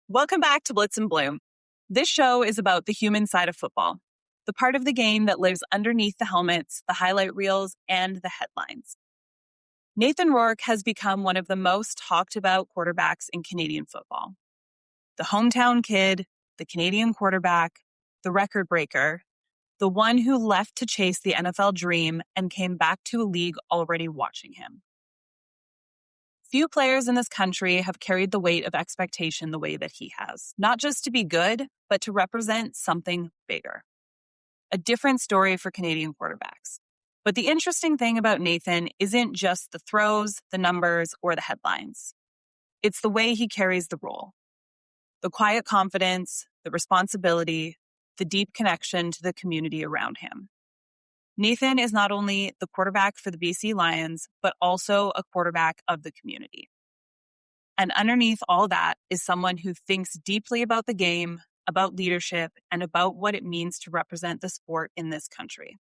Welcome back to Blitz and Bloom. This show is about the human side of football, the part of the game that lives underneath the helmets, the highlight reels, and the headlines. Nathan Rourke has become one of the most talked about quarterbacks in Canadian football. The hometown kid, the Canadian quarterback, the record breaker, the one who left to chase the NFL dream and came back to a league already watching him. Few players in this country have carried the weight of expectation the way that he has, not just to be good, but to represent something bigger. A different story for Canadian quarterbacks. But the interesting thing about Nathan isn't just the throws, the numbers, or the headlines. It's the way he carries the role. The quiet confidence, the responsibility, the deep connection to the community around him. Nathan is not only the quarterback for the BC Lions, but also a quarterback of the community. And underneath all that is someone who thinks deeply about the game, about leadership, and about what it means to represent the sport in this country.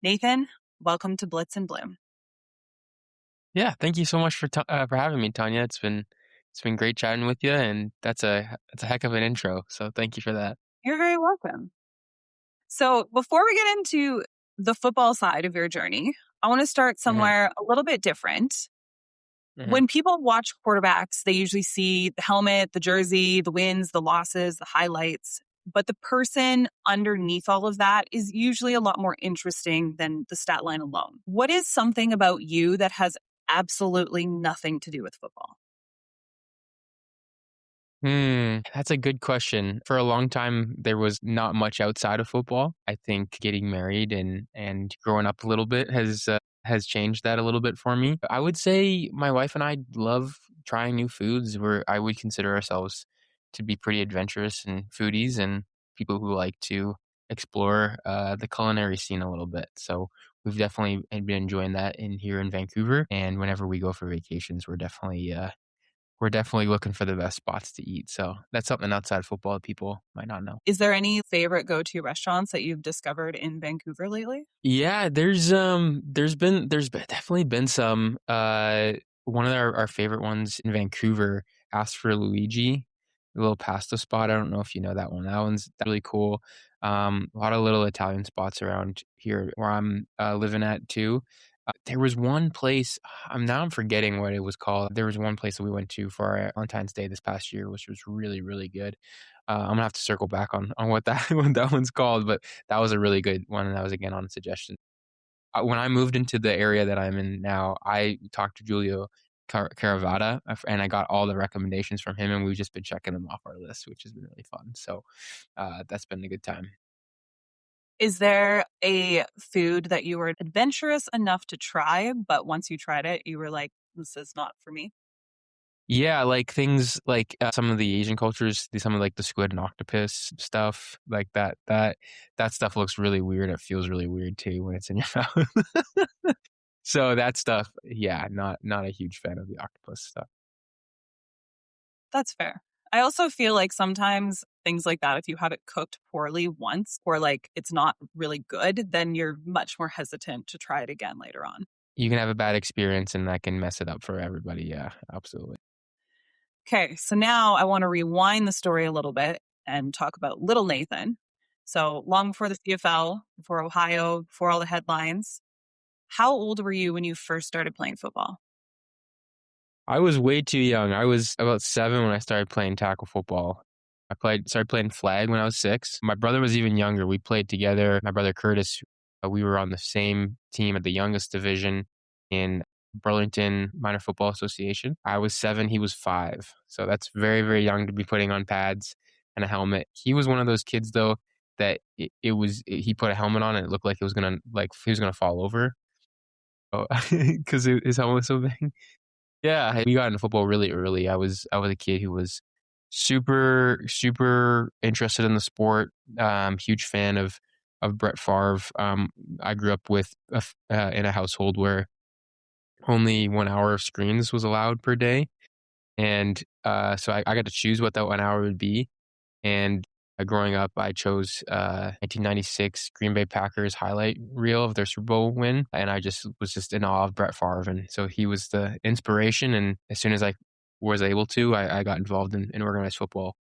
Nathan, welcome to Blitz and Bloom. Yeah, thank you so much for having me, Tanya. It's been great chatting with you, and that's a heck of an intro. So thank you for that. You're very welcome. So before we get into the football side of your journey, I want to start somewhere a little bit different. When people watch quarterbacks, they usually see the helmet, the jersey, the wins, the losses, the highlights. But the person underneath all of that is usually a lot more interesting than the stat line alone. What is something about you that has absolutely nothing to do with football? That's a good question. For a long time, there was not much outside of football. I think getting married and growing up a little bit has changed that a little bit for me. I would say my wife and I love trying new foods. I would consider ourselves to be pretty adventurous and foodies and people who like to explore the culinary scene a little bit. So we've definitely been enjoying that here in Vancouver. And whenever we go for vacations, we're definitely looking for the best spots to eat. So that's something outside football that people might not know. Is there any favorite go-to restaurants that you've discovered in Vancouver lately? Yeah, there's definitely been some. One of our favorite ones in Vancouver, Ask for Luigi, a little pasta spot. I don't know if you know that one. That one's really cool. A lot of little Italian spots around here where I'm living at too. There was one place, I'm forgetting what it was called. There was one place that we went to for our Valentine's Day this past year, which was really, really good. I'm going to have to circle back on what what that one's called, but that was a really good one, and that was, again, on suggestion. When I moved into the area that I'm in now, I talked to Giulio Caravata, and I got all the recommendations from him, and we've just been checking them off our list, which has been really fun. So that's been a good time. Is there a food that you were adventurous enough to try, but once you tried it, you were like, this is not for me? Yeah, like things like some of the Asian cultures, some of like the squid and octopus stuff, like that stuff looks really weird. It feels really weird too when it's in your mouth. So that stuff, yeah, not a huge fan of the octopus stuff. That's fair. I also feel like sometimes things like that, if you have it cooked poorly once or like it's not really good, then you're much more hesitant to try it again later on. You can have a bad experience and that can mess it up for everybody. Yeah, absolutely. Okay, so now I want to rewind the story a little bit and talk about little Nathan. So long before the CFL, before Ohio, before all the headlines. How old were you when you first started playing football? I was way too young. I was about 7 when I started playing tackle football. Started playing flag when I was 6. My brother was even younger. We played together. My brother Curtis, we were on the same team at the youngest division in Burlington Minor Football Association. I was 7, he was 5. So that's very, very young to be putting on pads and a helmet. He was one of those kids though that he put a helmet on and it looked like he was gonna fall over. Because his helmet was so big. Yeah, we got into football really early. I was a kid who was super, super interested in the sport. Huge fan of Brett Favre. I grew up in a household where only 1 hour of screens was allowed per day, and so I got to choose what that 1 hour would be. And growing up, I chose 1996 Green Bay Packers highlight reel of their Super Bowl win, and I was in awe of Brett Favre, and so he was the inspiration. And as soon as I was able to, I got involved in organized football.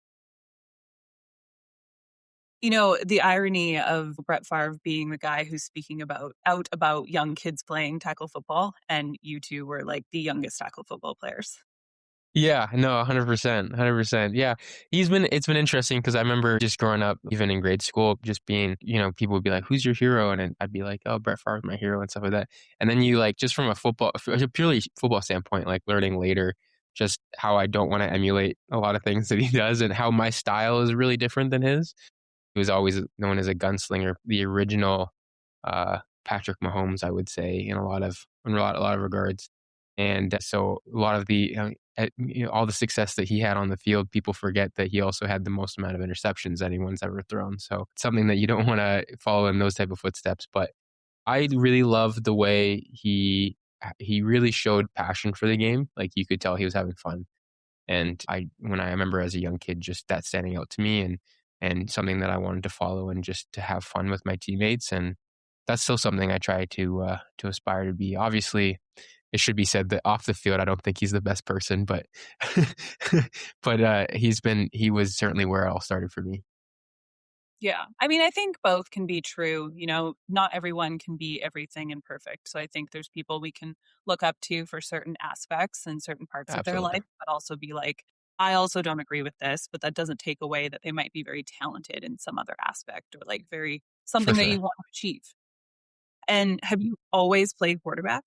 You know, the irony of Brett Favre being the guy who's speaking about young kids playing tackle football, and you two were like the youngest tackle football players. Yeah, no, 100%, 100%. Yeah, it's been interesting because I remember just growing up, even in grade school, just being, people would be like, "Who's your hero?" And then I'd be like, "Oh, Brett Favre's my hero," and stuff like that. And then you like, just from a purely football standpoint, like learning later, just how I don't want to emulate a lot of things that he does, and how my style is really different than his. He was always known as a gunslinger, the original Patrick Mahomes, I would say, in a lot of regards. And so a lot of all the success that he had on the field, people forget that he also had the most amount of interceptions anyone's ever thrown. So it's something that you don't want to follow in those type of footsteps. But I really loved the way he really showed passion for the game. Like you could tell he was having fun. And when I remember as a young kid, just that standing out to me, and something that I wanted to follow and just to have fun with my teammates. And that's still something I try to aspire to be. Obviously, it should be said that off the field, I don't think he's the best person, but he was certainly where it all started for me. Yeah. I mean, I think both can be true. You know, not everyone can be everything and perfect. So I think there's people we can look up to for certain aspects and certain parts of their Absolutely. life, but also be like, I also don't agree with this, but that doesn't take away that they might be very talented in some other aspect or like very For something that sure. you want to achieve. And have you always played quarterback?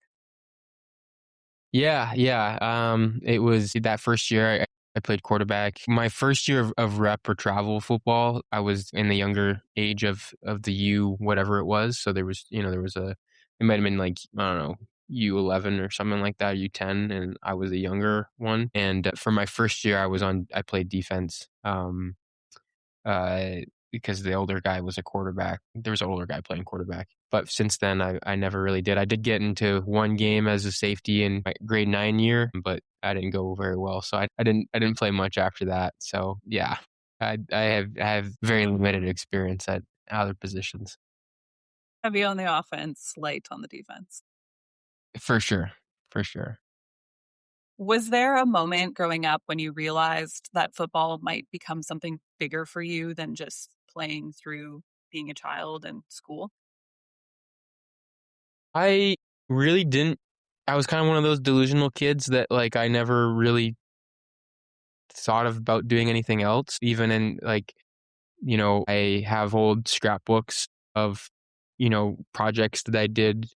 Yeah, yeah. It was that first year I played quarterback. My first year of rep or travel football, I was in the younger age of the U whatever it was. So it might have been like, I don't know, U11 or something like that, U10, and I was a younger one. And for my first year, I played defense. Uh, because the older guy was a quarterback. There was an older guy playing quarterback. But since then, I never really did. I did get into one game as a safety in my grade 9 year, but I didn't go very well. So I didn't play much after that. So yeah, I have very limited experience at other positions. Heavy on the offense, light on the defense. For sure. For sure. Was there a moment growing up when you realized that football might become something bigger for you than just playing through being a child and school? I really didn't. I was kind of one of those delusional kids that like I never really thought about doing anything else, even in like I have old scrapbooks of, projects that I did,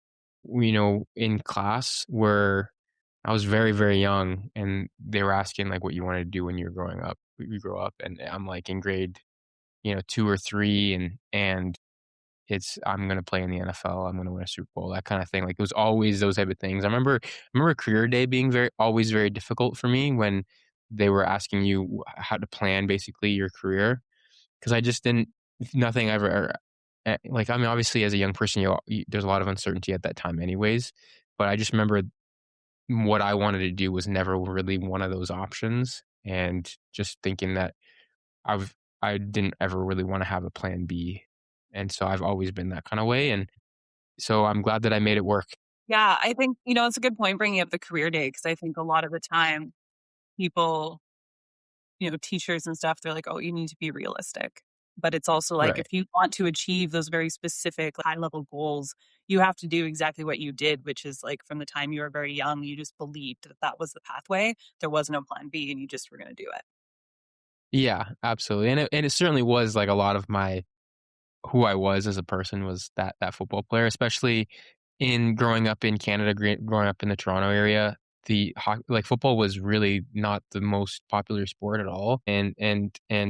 in class where I was very, very young and they were asking like what you wanted to do when you grow up. And I'm like in grade, 2 or 3 and I'm going to play in the NFL. I'm going to win a Super Bowl, that kind of thing. Like it was always those type of things. I remember career day being always very difficult for me when they were asking you how to plan basically your career. 'Cause I just didn't nothing ever like, I mean, obviously, as a young person, there's a lot of uncertainty at that time anyways, but I just remember what I wanted to do was never really one of those options, and just thinking that I've I didn't ever really wanna have a plan B, and so I've always been that kinda way, and so I'm glad that I made it work. Yeah, I think, it's a good point bringing up the career day because I think a lot of the time people, teachers and stuff, they're like, oh, you need to be realistic. But it's also like Right. if you want to achieve those very specific high level goals, you have to do exactly what you did, which is like from the time you were very young, you just believed that that was the pathway. There was no plan B and you just were going to do it. Yeah, absolutely, and it certainly was, like, a lot of my who I was as a person was that football player, especially in growing up in Canada, growing up in the Toronto area. Like football was really not the most popular sport at all, and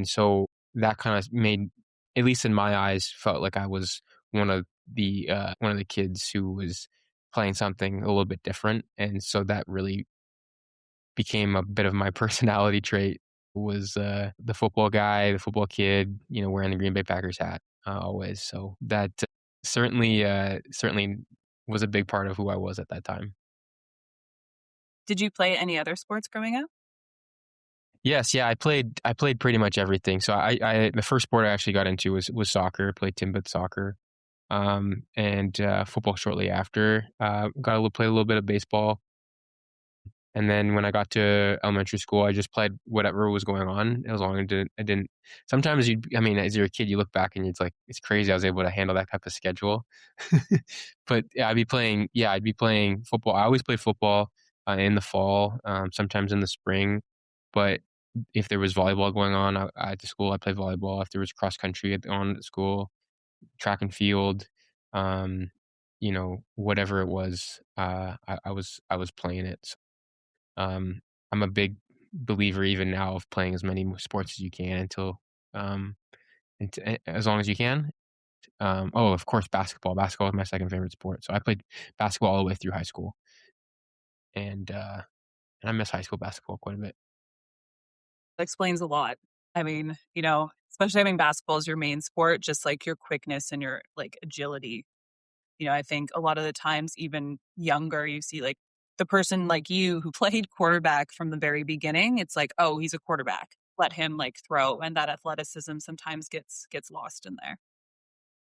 so that kind of made, at least in my eyes, felt like I was one of the kids who was playing something a little bit different, and so that really became a bit of my personality trait was, the football guy, the football kid, wearing the Green Bay Packers hat, always. So that certainly was a big part of who I was at that time. Did you play any other sports growing up? Yes, yeah, I played pretty much everything. So the first sport I actually got into was soccer. Played Timbit soccer, and football shortly after. Got to play a little bit of baseball, And then when I got to elementary school, I just played whatever was going on as long as I didn't. Sometimes I mean, as you're a kid, you look back and it's like, it's crazy I was able to handle that type of schedule. But yeah, I'd be playing football. I always played football in the fall, sometimes in the spring. But if there was volleyball going on at the school, I played volleyball. If there was cross country on at school, track and field, um, whatever it was, I was playing it. So, um, I'm a big believer even now of playing as many sports as you can um, as long as you can. Oh, of course, basketball. Basketball is my second favorite sport. So I played basketball all the way through high school, and I miss high school basketball quite a bit. That explains a lot. I mean, especially having basketball as your main sport, just like your quickness and your like agility. I think a lot of the times, even younger, you see like the person like you who played quarterback from the very beginning. It's like, oh, he's a quarterback. Let him like throw, and that athleticism sometimes gets lost in there.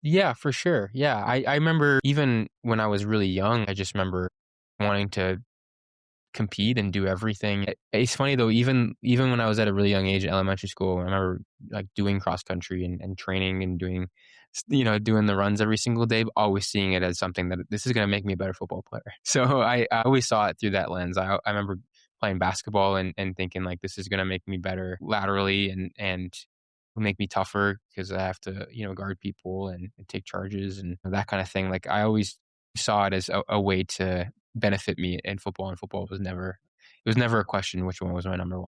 Yeah, for sure. Yeah, I remember even when I was really young, I just remember wanting to compete and do everything. It's funny though, even when I was at a really young age in elementary school, I remember like doing cross country and training and doing, doing the runs every single day, but always seeing it as something that this is going to make me a better football player. So I always saw it through that lens. I remember playing basketball and thinking like this is going to make me better laterally and make me tougher because I have to, guard people and take charges and that kind of thing. Like I always saw it as a way to benefit me in football, and football was never a question which one was my number one.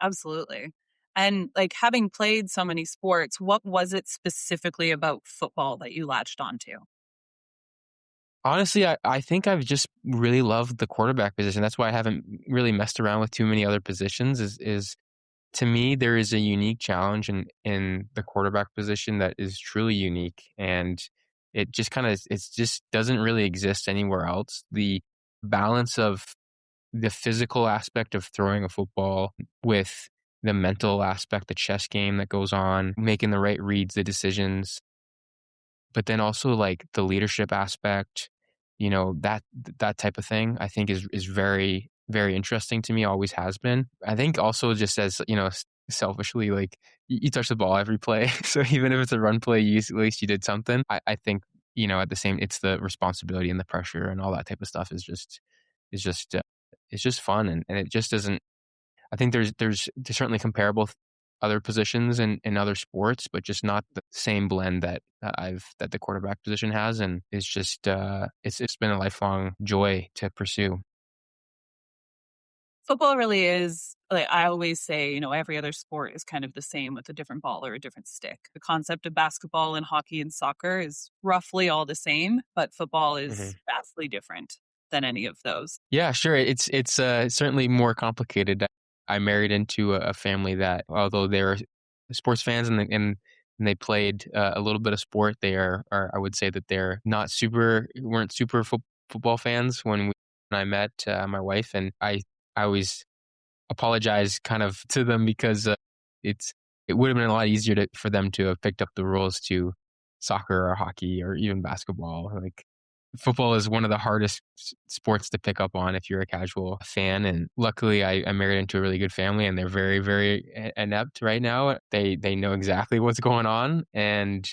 Absolutely. And like having played so many sports, what was it specifically about football that you latched onto? Honestly, I think I've just really loved the quarterback position. That's why I haven't really messed around with too many other positions is to me there is a unique challenge in the quarterback position that is truly unique, and it just doesn't really exist anywhere else. The balance of the physical aspect of throwing a football with the mental aspect, the chess game that goes on, making the right reads, the decisions, but then also like the leadership aspect, that type of thing, I think is very, very interesting to me, always has been. I think also just as, selfishly, like you touch the ball every play. So even if it's a run play, at least you did something. I think, at the same, it's the responsibility and the pressure and all that type of stuff is just, it's just fun. And it just doesn't, I think there's certainly comparable other positions in other sports, but just not the same blend that the quarterback position has, and it's just it's been a lifelong joy to pursue. Football really is, like I always say, every other sport is kind of the same with a different ball or a different stick. The concept of basketball and hockey and soccer is roughly all the same, but football is vastly different than any of those. Yeah, sure. It's certainly more complicated. I married into a family that, although they're sports fans and they played a little bit of sport, are I would say that they're not weren't super football fans when I met my wife, and I always apologize kind of to them because it's it would have been a lot easier for them to have picked up the rules to soccer or hockey or even basketball. Like football is one of the hardest sports to pick up on if you're a casual fan. And luckily, I married into a really good family, and they're very, very inept right now. They know exactly what's going on, and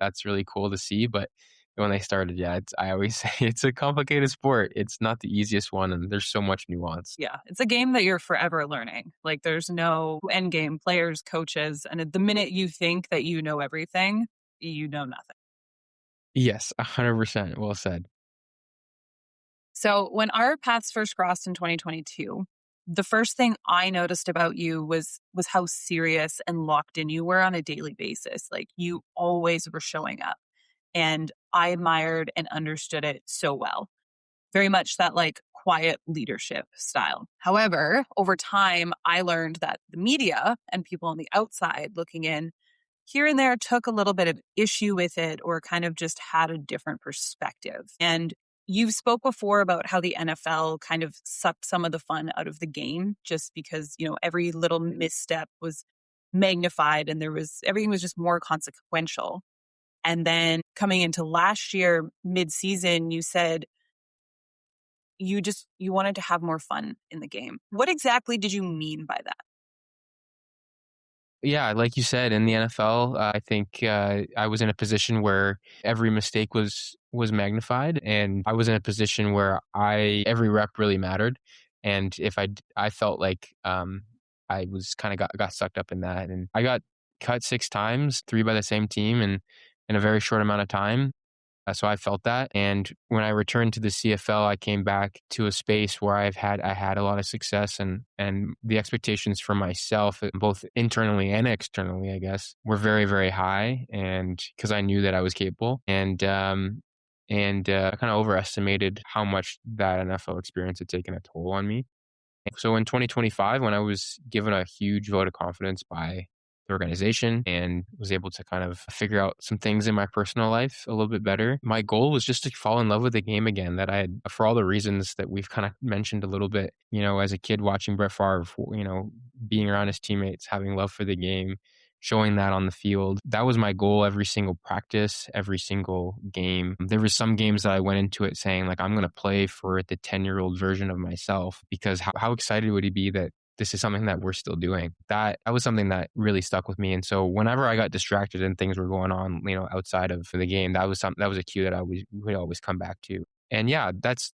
that's really cool to see. But when they started, yeah, I always say it's a complicated sport. It's not the easiest one, and there's so much nuance. Yeah, it's a game that you're forever learning. Like there's no end game, players, coaches, and the minute you think that you know everything, you know nothing. Yes, 100%. Well said. So when our paths first crossed in 2022, the first thing I noticed about you was how serious and locked in you were on a daily basis. Like you always were showing up, and I admired and understood it so well. Very much that like quiet leadership style. However, over time, I learned that the media and people on the outside looking in here and there took a little bit of issue with it or kind of just had a different perspective. And you've spoke before about how the NFL kind of sucked some of the fun out of the game just because, every little misstep was magnified and everything was just more consequential. And then coming into last year, mid-season, you said, you wanted to have more fun in the game. What exactly did you mean by that? Yeah, like you said, in the NFL, I think I was in a position where every mistake was magnified, and I was in a position where I every rep really mattered, and if I felt like I was kind of got sucked up in that, and I got cut 6 times, 3 by the same team, and in a very short amount of time. So I felt that, and when I returned to the CFL, I came back to a space where I had a lot of success, and the expectations for myself, both internally and externally, I guess, were very very high, and because I knew that I was capable, and I kind of overestimated how much that NFL experience had taken a toll on me. So in 2025, when I was given a huge vote of confidence by the organization and was able to kind of figure out some things in my personal life a little bit better, my goal was just to fall in love with the game again. That I had, for all the reasons that we've kind of mentioned a little bit, as a kid watching Brett Favre, being around his teammates, having love for the game, showing that on the field. That was my goal every single practice, every single game. There was some games that I went into it saying like, I'm going to play for the 10-year-old version of myself, because how excited would he be that this is something that we're still doing. That was something that really stuck with me. And so whenever I got distracted and things were going on, outside of the game, that was a cue that I would always come back to. And yeah,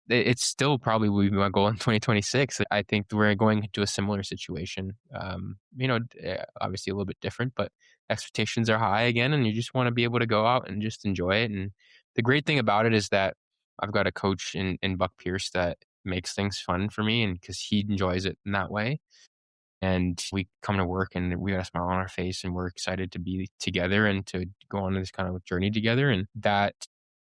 it's still probably will be my goal in 2026. I think we're going into a similar situation. Obviously a little bit different, but expectations are high again, and you just want to be able to go out and just enjoy it. And the great thing about it is that I've got a coach in Buck Pierce that makes things fun for me, and because he enjoys it in that way. And we come to work and we got a smile on our face and we're excited to be together and to go on this kind of journey together. And that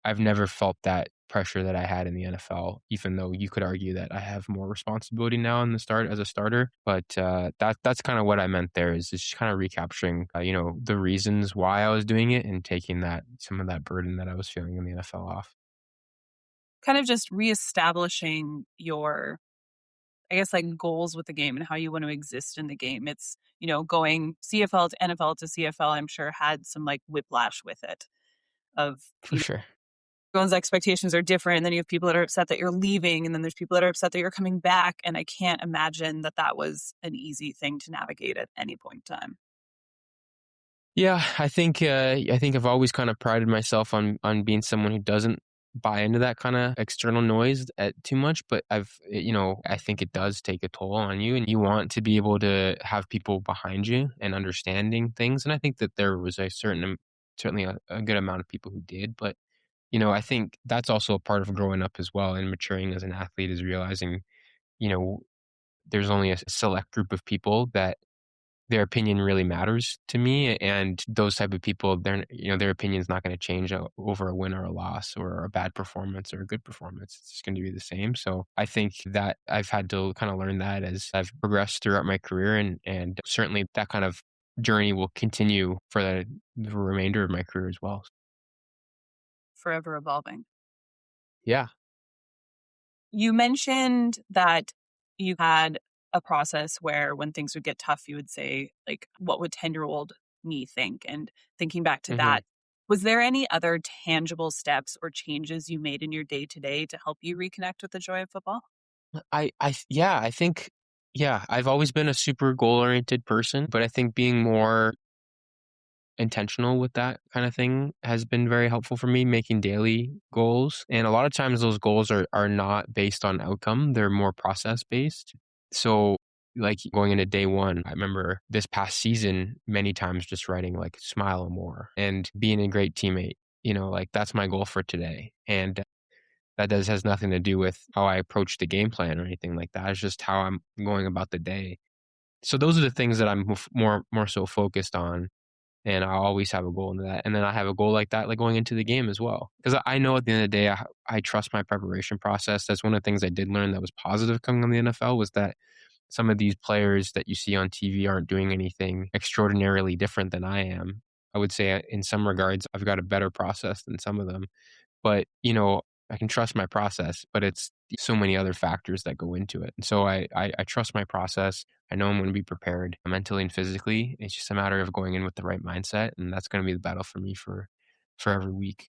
I've never felt that pressure that I had in the NFL, even though you could argue that I have more responsibility now in the start as a starter. But that's kind of what I meant there, is just kind of recapturing, the reasons why I was doing it and taking some of that burden that I was feeling in the NFL off. Kind of just reestablishing your, I guess, like goals with the game and how you want to exist in the game. It's, going CFL to NFL to CFL, I'm sure had some like whiplash with it of, For sure. everyone's expectations are different. And then you have people that are upset that you're leaving. And then there's people that are upset that you're coming back. And I can't imagine that that was an easy thing to navigate at any point in time. Yeah, I think I've always kind of prided myself on being someone who doesn't buy into that kind of external noise too much, but I think it does take a toll on you, and you want to be able to have people behind you and understanding things. And I think that there was certainly a good amount of people who did, but I think that's also a part of growing up as well and maturing as an athlete, is realizing, you know, there's only a select group of people that their opinion really matters to me, and those type of people, their opinion is not going to change over a win or a loss or a bad performance or a good performance. It's just going to be the same. So I think that I've had to kind of learn that as I've progressed throughout my career, and certainly that kind of journey will continue for the remainder of my career as well. Forever evolving. Yeah. You mentioned that you had a process where when things would get tough, you would say, like, what would 10-year-old me think? And thinking back to hmm that, was there any other tangible steps or changes you made in your day to day to help you reconnect with the joy of football? Yeah, I think, yeah, I've always been a super goal oriented person, but I think being more intentional with that kind of thing has been very helpful for me, making daily goals. And a lot of times those goals are not based on outcome, they're more process based. So like going into day one, I remember this past season many times just writing like smile more and being a great teammate. Like that's my goal for today. And that does has nothing to do with how I approach the game plan or anything like that. It's just how I'm going about the day. So those are the things that I'm more so focused on, and I always have a goal into that. And then I have a goal like that, like going into the game as well, because I know at the end of the day, I trust my preparation process. That's one of the things I did learn that was positive coming on the NFL, was that some of these players that you see on TV aren't doing anything extraordinarily different than I am. I would say in some regards, I've got a better process than some of them. But, I can trust my process, but it's so many other factors that go into it. And so I trust my process. I know I'm going to be prepared mentally and physically. It's just a matter of going in with the right mindset. And that's going to be the battle for me for every week.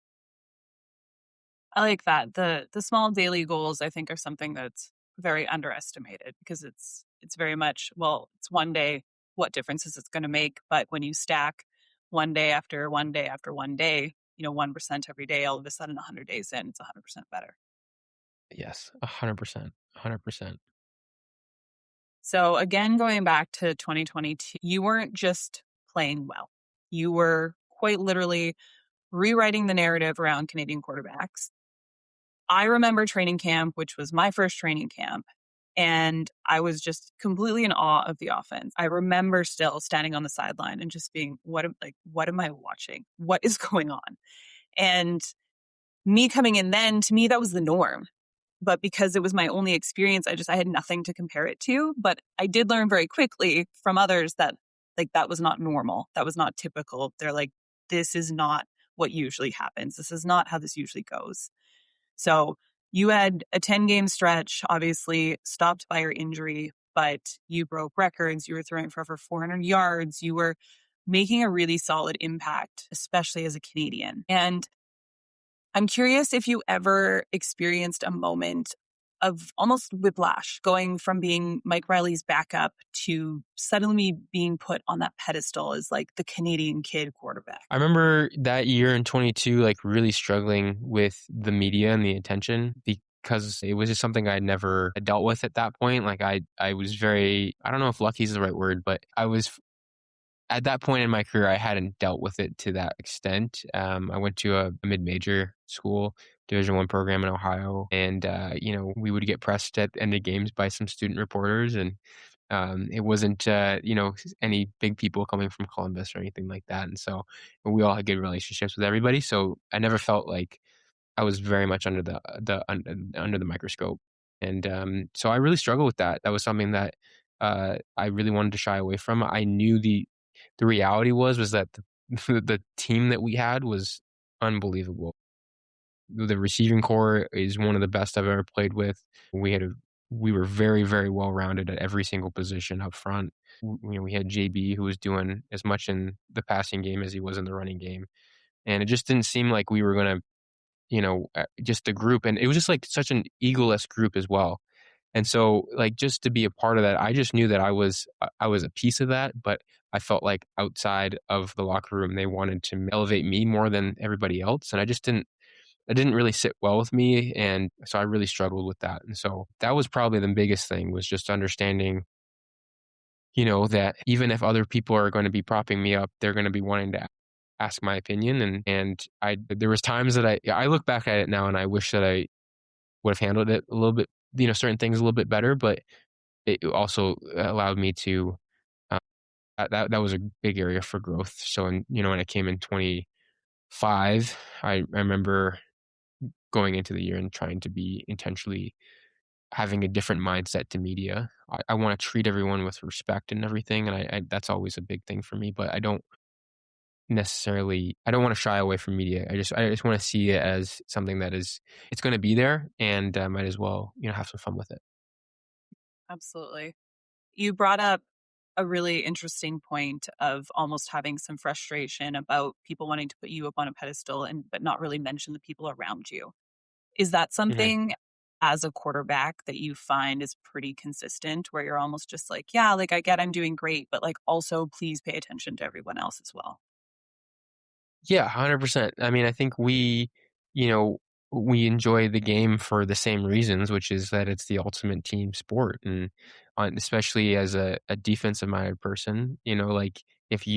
I like that. The small daily goals, I think, are something that's very underestimated because it's very much, well, it's one day, what difference is it going to make? But when you stack one day after one day after one day, 1% every day, all of a sudden 100 days in, it's 100% better. Yes, 100%, 100%. So again, going back to 2022, you weren't just playing well. You were quite literally rewriting the narrative around Canadian quarterbacks. I remember training camp, which was my first training camp, and I was just completely in awe of the offense. I remember still standing on the sideline and just being, what am I watching? What is going on? And me coming in then, to me, that was the norm. But because it was my only experience, I had nothing to compare it to. But I did learn very quickly from others that that was not normal. That was not typical. They're like, this is not what usually happens. This is not how this usually goes. So you had a 10-game stretch, obviously stopped by your injury, but you broke records. You were throwing for over 400 yards. You were making a really solid impact, especially as a Canadian. And I'm curious if you ever experienced a moment of almost whiplash, going from being Mike Riley's backup to suddenly being put on that pedestal as like the Canadian kid quarterback. I remember that year in 22, like really struggling with the media and the attention because it was just something I'd never dealt with at that point. Like I was very, I don't know if lucky is the right word, but I was at that point in my career, I hadn't dealt with it to that extent. I went to a mid-major school, Division I program in Ohio, and we would get pressed at the end of games by some student reporters, and it wasn't any big people coming from Columbus or anything like that, and so we all had good relationships with everybody. So I never felt like I was very much under the microscope, and so I really struggled with that. That was something that I really wanted to shy away from. I knew the reality was that the team that we had was unbelievable. The receiving core is one of the best I've ever played with. We were very, very well rounded at every single position up front. We had JB who was doing as much in the passing game as he was in the running game, and it just didn't seem like we were going to, just a group, and it was just like such an egoless group as well. And so, like, just to be a part of that, I just knew that I was a piece of that, but I felt like outside of the locker room, they wanted to elevate me more than everybody else, and it didn't really sit well with me, and so I really struggled with that. And so that was probably the biggest thing, was just understanding, that even if other people are going to be propping me up, they're going to be wanting to ask my opinion, and there was times that I look back at it now and I wish that I would have handled it a little bit, certain things a little bit better, but it also allowed me to, that was a big area for growth. So, when I came in 25, I remember going into the year and trying to be intentionally having a different mindset to media. I want to treat everyone with respect and everything, and I that's always a big thing for me, but I don't want to shy away from media. I just want to see it as something that it's going to be there, and might as well, have some fun with it. Absolutely. You brought up a really interesting point of almost having some frustration about people wanting to put you up on a pedestal but not really mention the people around you. Is that Mhm. something as a quarterback that you find is pretty consistent, where you're almost just like, yeah, like I get I'm doing great, but like also please pay attention to everyone else as well? Yeah, 100%. I mean, I think you know, we enjoy the game for the same reasons, which is that it's the ultimate team sport. And especially as a defensive minded person, like if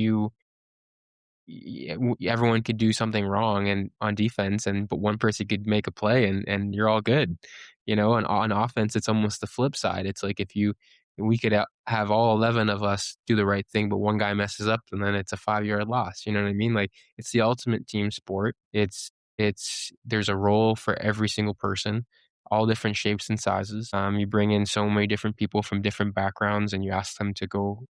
everyone could do something wrong and on defense, but one person could make a play and you're all good. And on offense, it's almost the flip side. It's like we could have all 11 of us do the right thing, but one guy messes up and then it's a 5-yard loss. You know what I mean? Like, it's the ultimate team sport. There's a role for every single person, all different shapes and sizes. You bring in so many different people from different backgrounds and you ask them to go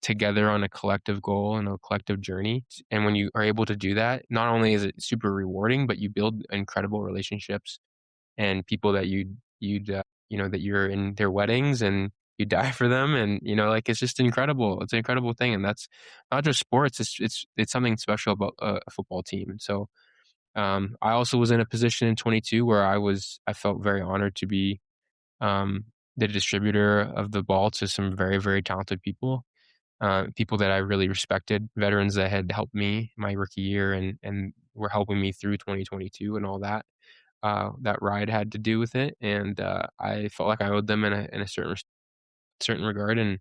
together on a collective goal and a collective journey. And when you are able to do that, not only is it super rewarding, but you build incredible relationships and people that that you're in their weddings and you die for them. And, like, it's just incredible. It's an incredible thing. And that's not just sports. It's something special about a football team. And so, I also was in a position in 22 where I felt very honored to be the distributor of the ball to some very, very talented people, people that I really respected, veterans that had helped me my rookie year and were helping me through 2022 and all that. That ride had to do with it, and I felt like I owed them in a certain regard, and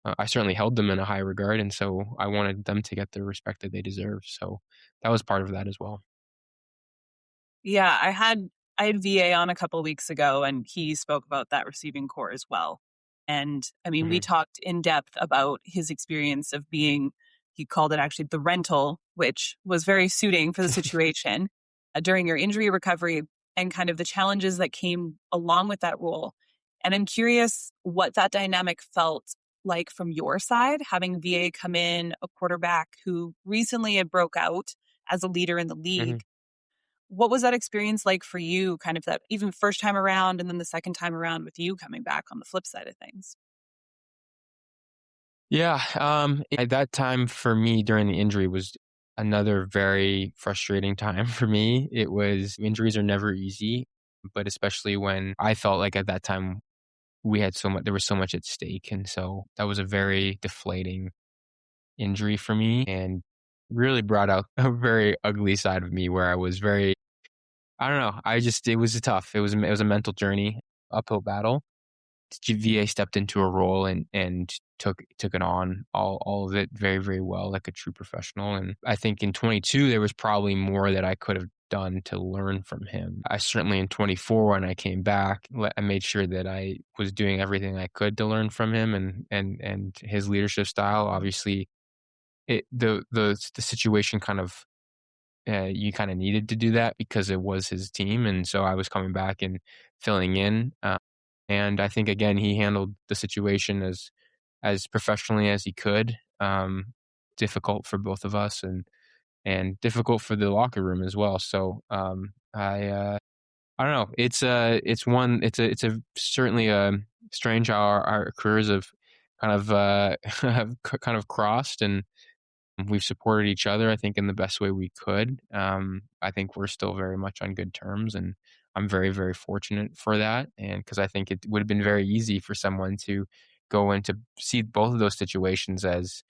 I certainly held them in a high regard, and so I wanted them to get the respect that they deserve. So that was part of that as well. Yeah, I had VA on a couple of weeks ago, and he spoke about that receiving core as well. And I mean, we Mhm. talked in depth about his experience of being, he called it actually the rental, which was very suiting for the situation during your injury recovery and kind of the challenges that came along with that role. And I'm curious what that dynamic felt like from your side, having VA come in, a quarterback who recently had broke out as a leader in the Mhm. league. What was that experience like for you, kind of that even first time around and then the second time around with you coming back on the flip side of things? Yeah, at that time for me during the injury was another very frustrating time for me. It was injuries are never easy, but especially when I felt like at that time we had so much there was so much at stake, and so that was a very deflating injury for me and really brought out a very ugly side of me where I was very I don't know, I just it was tough. It was a mental journey, uphill battle. VA stepped into a role and took it on all of it very, very well, like a true professional. And I think in 22 there was probably more that I could have done to learn from him. I certainly in 24 when I came back, I made sure that I was doing everything I could to learn from him and his leadership style. Obviously, the situation kind of you kind of needed to do that because it was his team, and so I was coming back and filling in. And I think again he handled the situation as professionally as he could. Difficult for both of us, and difficult for the locker room as well. So I don't know. It's one. It's a certainly strange how our careers have kind of have kind of crossed and we've supported each other, I think, in the best way we could. I think we're still very much on good terms, and I'm very, very fortunate for that. And because I think it would have been very easy for someone to go into see both of those situations as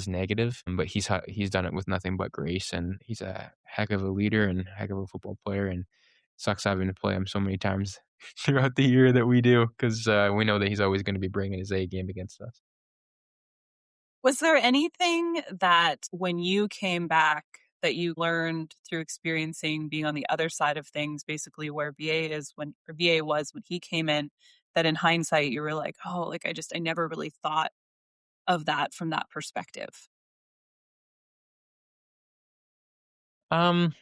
negative, but he's done it with nothing but grace, and he's a heck of a leader and a heck of a football player. And sucks having to play him so many times throughout the year that we do, because we know that he's always going to be bringing his A game against us. Was there anything that when you came back that you learned through experiencing being on the other side of things, basically where VA was when he came in, that in hindsight you were like, oh, like I never really thought of that from that perspective? Um,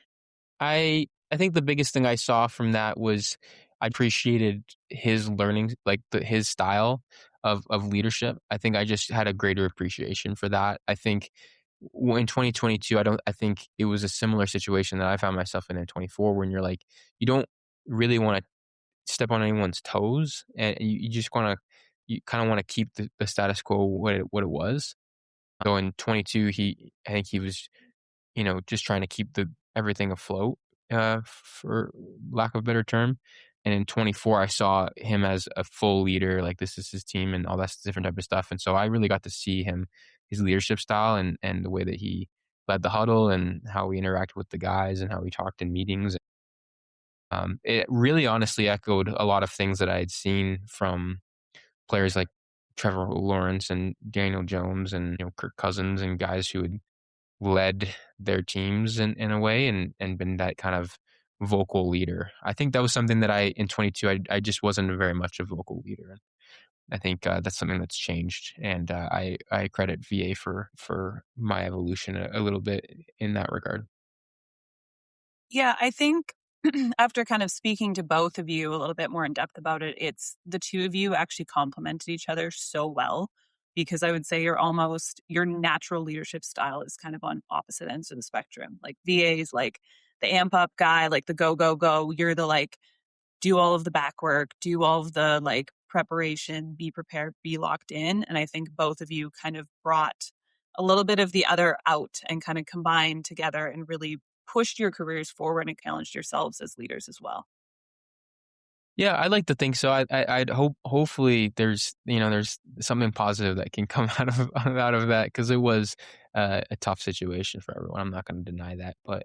I think the biggest thing I saw from that was I appreciated his learning, like his style of leadership. I think I just had a greater appreciation for that. I think in 2022, I think it was a similar situation that I found myself in 24, when you're like, you don't really want to step on anyone's toes, and you just want to, you kind of want to keep the status quo what it was. So in 22, I think he was just trying to keep the everything afloat, for lack of a better term. And in 24, I saw him as a full leader, like this is his team and all that different type of stuff. And so I really got to see his leadership style and the way that he led the huddle and how he interacted with the guys and how he talked in meetings. It really honestly echoed a lot of things that I had seen from players like Trevor Lawrence and Daniel Jones and Kirk Cousins and guys who had led their teams in a way and been that kind of vocal leader. I think that was something that in 22, I just wasn't very much a vocal leader. I think that's something that's changed, and I credit VA for my evolution a little bit in that regard. Yeah, I think after kind of speaking to both of you a little bit more in depth about it, it's the two of you actually complemented each other so well because I would say your natural leadership style is kind of on opposite ends of the spectrum. Like VA is like the amp up guy, like the go, go, go. You're the like, do all of the back work, do all of the like preparation, be prepared, be locked in. And I think both of you kind of brought a little bit of the other out and kind of combined together and really pushed your careers forward and challenged yourselves as leaders as well. Yeah, I'd like to think so. I'd hopefully there's something positive that can come out of that, because it was a tough situation for everyone. I'm not going to deny that, but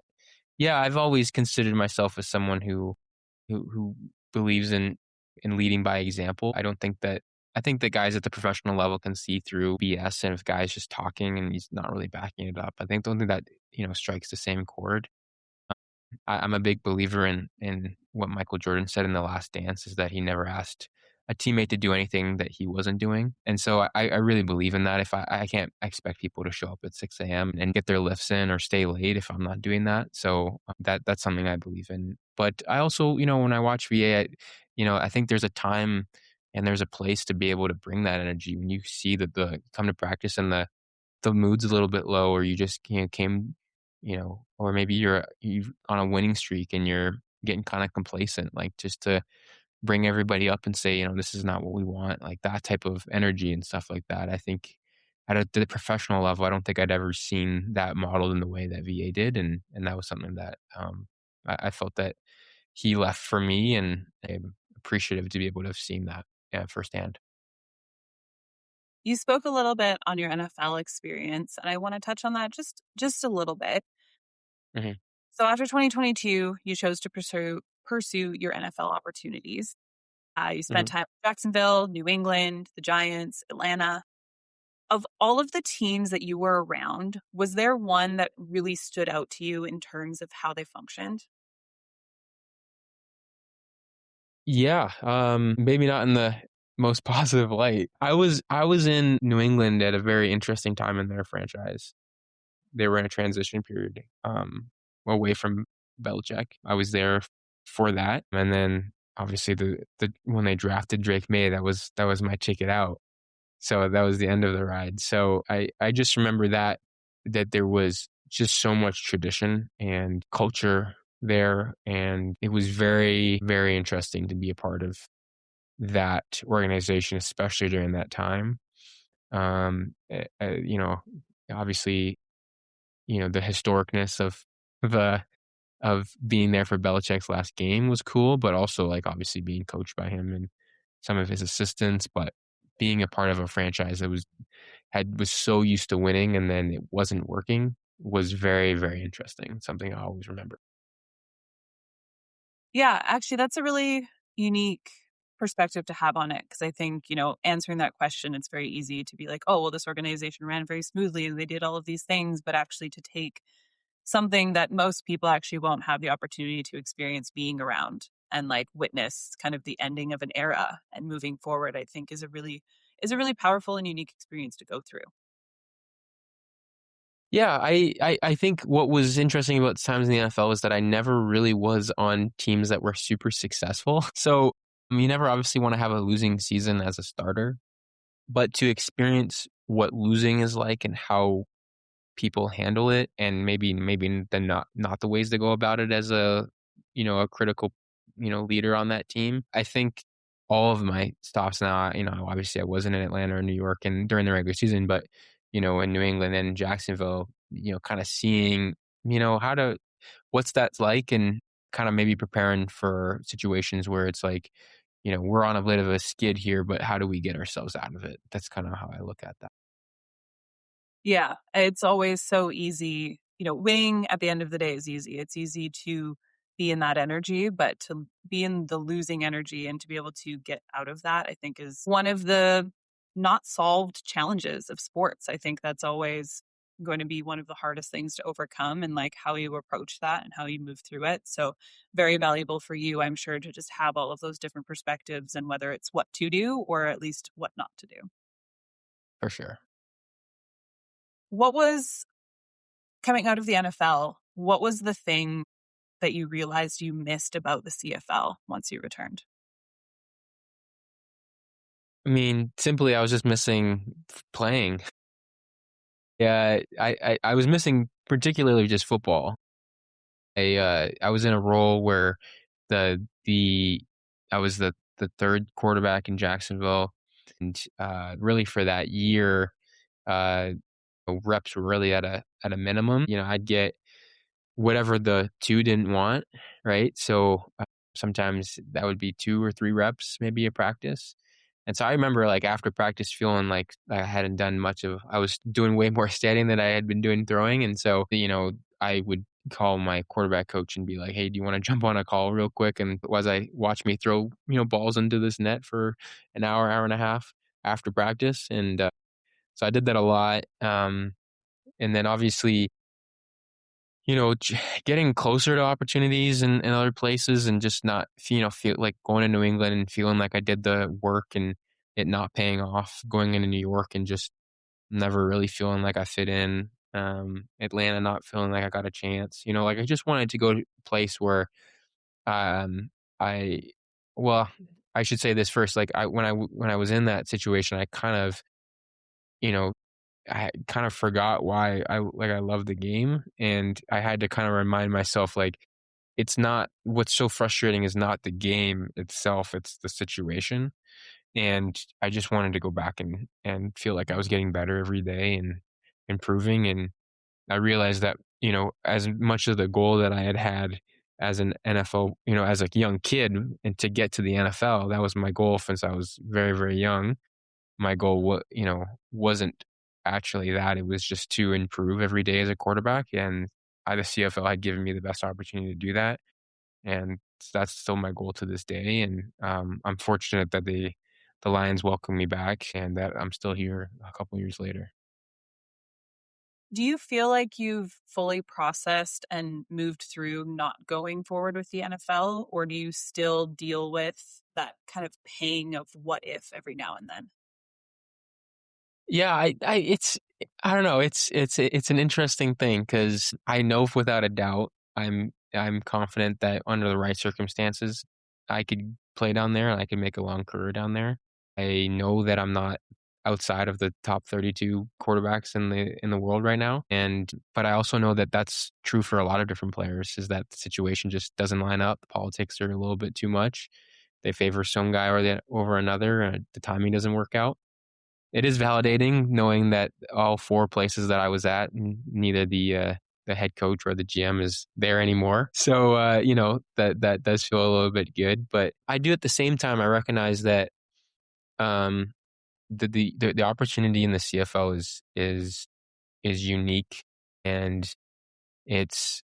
yeah, I've always considered myself as someone who believes in leading by example. I think that guys at the professional level can see through BS, and if guys just talking and he's not really backing it up, don't think that strikes the same chord. I'm a big believer in what Michael Jordan said in The Last Dance, is that he never asked a teammate to do anything that he wasn't doing. And so I really believe in that. If I can't expect people to show up at 6 a.m. and get their lifts in or stay late if I'm not doing that. So that's something I believe in. But I also, when I watch VA, I think there's a time and there's a place to be able to bring that energy. When you see that come to practice and the mood's a little bit low, or you just came, or maybe you on a winning streak and you're getting kind of complacent, like just to bring everybody up and say, this is not what we want, like that type of energy and stuff like that. I think at the professional level, I don't think I'd ever seen that modeled in the way that VA did, and that was something that I felt that he left for me, and I'm appreciative to be able to have seen that, yeah, firsthand. You spoke a little bit on your NFL experience, and I want to touch on that just a little bit. Mhm. So after 2022, you chose to pursue your NFL opportunities. You spent Mhm. time in Jacksonville, New England, the Giants, Atlanta. Of all of the teams that you were around, was there one that really stood out to you in terms of how they functioned? Yeah, maybe not in the most positive light. I was in New England at a very interesting time in their franchise. They were in a transition period, away from Belichick. I was there for that, and then obviously the when they drafted Drake May, that was my ticket out. So that was the end of the ride. So I just remember that there was just so much tradition and culture there, and it was very, very interesting to be a part of that organization, especially during that time. Um, eh, you know, obviously, the historicness the of being there for Belichick's last game was cool, but also like obviously being coached by him and some of his assistants, but being a part of a franchise that was so used to winning and then it wasn't working was very, very interesting. Something I always remember. Yeah, actually, that's a really unique perspective to have on it because I think, answering that question, it's very easy to be like, oh, well, this organization ran very smoothly and they did all of these things. But actually, to take something that most people actually won't have the opportunity to experience being around and like witness kind of the ending of an era and moving forward, I think is a really powerful and unique experience to go through. Yeah, I think what was interesting about times in the NFL was that I never really was on teams that were super successful. So you never obviously want to have a losing season as a starter, but to experience what losing is like and how people handle it, and maybe the not the ways to go about it as a critical leader on that team. I think all of my stops now, obviously I wasn't in Atlanta or New York and during the regular season, but in New England and Jacksonville, kind of seeing how to what's that like, and kind of maybe preparing for situations where it's like, we're on a bit of a skid here, but how do we get ourselves out of it? That's kind of how I look at that. Yeah, it's always so easy. Winning at the end of the day is easy. It's easy to be in that energy, but to be in the losing energy and to be able to get out of that, I think is one of the not solved challenges of sports. I think that's always going to be one of the hardest things to overcome and like how you approach that and how you move through it. So, very valuable for you, I'm sure, to just have all of those different perspectives and whether it's what to do or at least what not to do. For sure. What was coming out of the NFL, what was the thing that you realized you missed about the CFL once you returned? I mean, simply, I was just missing playing. Yeah, I was missing particularly just football. I was in a role where the I was the third quarterback in Jacksonville, and really for that year, uh, reps were really at a minimum. I'd get whatever the two didn't want, right? So sometimes that would be 2 or 3 reps, maybe a practice. And so I remember like after practice feeling like I hadn't done much of, I was doing way more standing than I had been doing throwing. And so, I would call my quarterback coach and be like, "Hey, do you want to jump on a call real quick?" And was I watch me throw, balls into this net for an hour, hour and a half after practice. And so I did that a lot. And then obviously, getting closer to opportunities in other places and just not, feel like going to New England and feeling like I did the work and it not paying off, going into New York and just never really feeling like I fit in. Atlanta not feeling like I got a chance. Like I just wanted to go to a place where um I well, I should say this first. Like when I was in that situation, I kind of, you know, I kind of forgot why I love the game, and I had to kind of remind myself like it's not, what's so frustrating is not the game itself, it's the situation. And I just wanted to go back and feel like I was getting better every day and improving. And I realized that, as much of the goal that I had as an NFL, as a young kid, and to get to the NFL, that was my goal since I was very, very young. My goal wasn't actually that. It was just to improve every day as a quarterback. And the CFL had given me the best opportunity to do that. And that's still my goal to this day. And I'm fortunate that the Lions welcomed me back and that I'm still here a couple years later. Do you feel like you've fully processed and moved through not going forward with the NFL, or do you still deal with that kind of pang of what if every now and then? Yeah, I don't know. It's an interesting thing because I know without a doubt I'm confident that under the right circumstances I could play down there and I could make a long career down there. I know that I'm not outside of the top 32 quarterbacks in the world right now, and but I also know that that's true for a lot of different players. Is that the situation just doesn't line up? The politics are a little bit too much. They favor some guy over another, and the timing doesn't work out. It is validating knowing that all 4 places that I was at, neither the head coach or the GM is there anymore. So, that does feel a little bit good. But I do at the same time, I recognize that um, the opportunity in the CFL is unique, and it's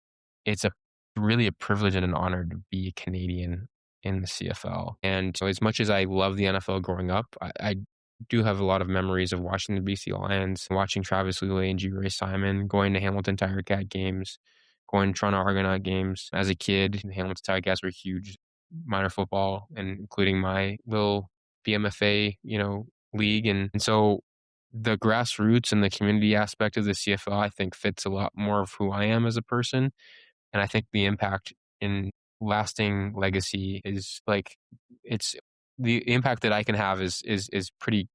it's a really a privilege and an honor to be a Canadian in the CFL. And so as much as I love the NFL growing up, I do have a lot of memories of watching the BC Lions, watching Travis Lulay and G. Ray Simon, going to Hamilton Tiger Cat games, going to Toronto Argonaut games. As a kid, the Hamilton Tiger Cats were huge minor football, and including my little BMFA, league. And so the grassroots and the community aspect of the CFL, I think, fits a lot more of who I am as a person. And I think the impact in lasting legacy is like, it's the impact that I can have is pretty,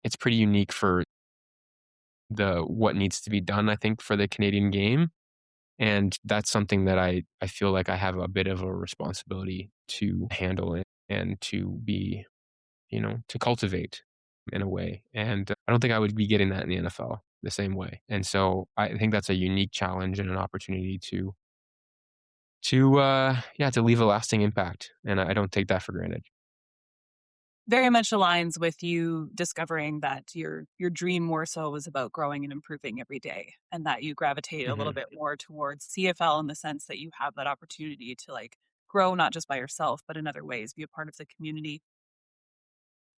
it's pretty unique for the what needs to be done, I think, for the Canadian game. And that's something that I feel like I have a bit of a responsibility to handle it and to be, to cultivate in a way. And I don't think I would be getting that in the NFL the same way. And so I think that's a unique challenge and an opportunity to leave a lasting impact. And I don't take that for granted. Very much aligns with you discovering that your dream more so was about growing and improving every day, and that you gravitate a little Hmm. bit more towards CFL in the sense that you have that opportunity to like grow not just by yourself but in other ways, be a part of the community.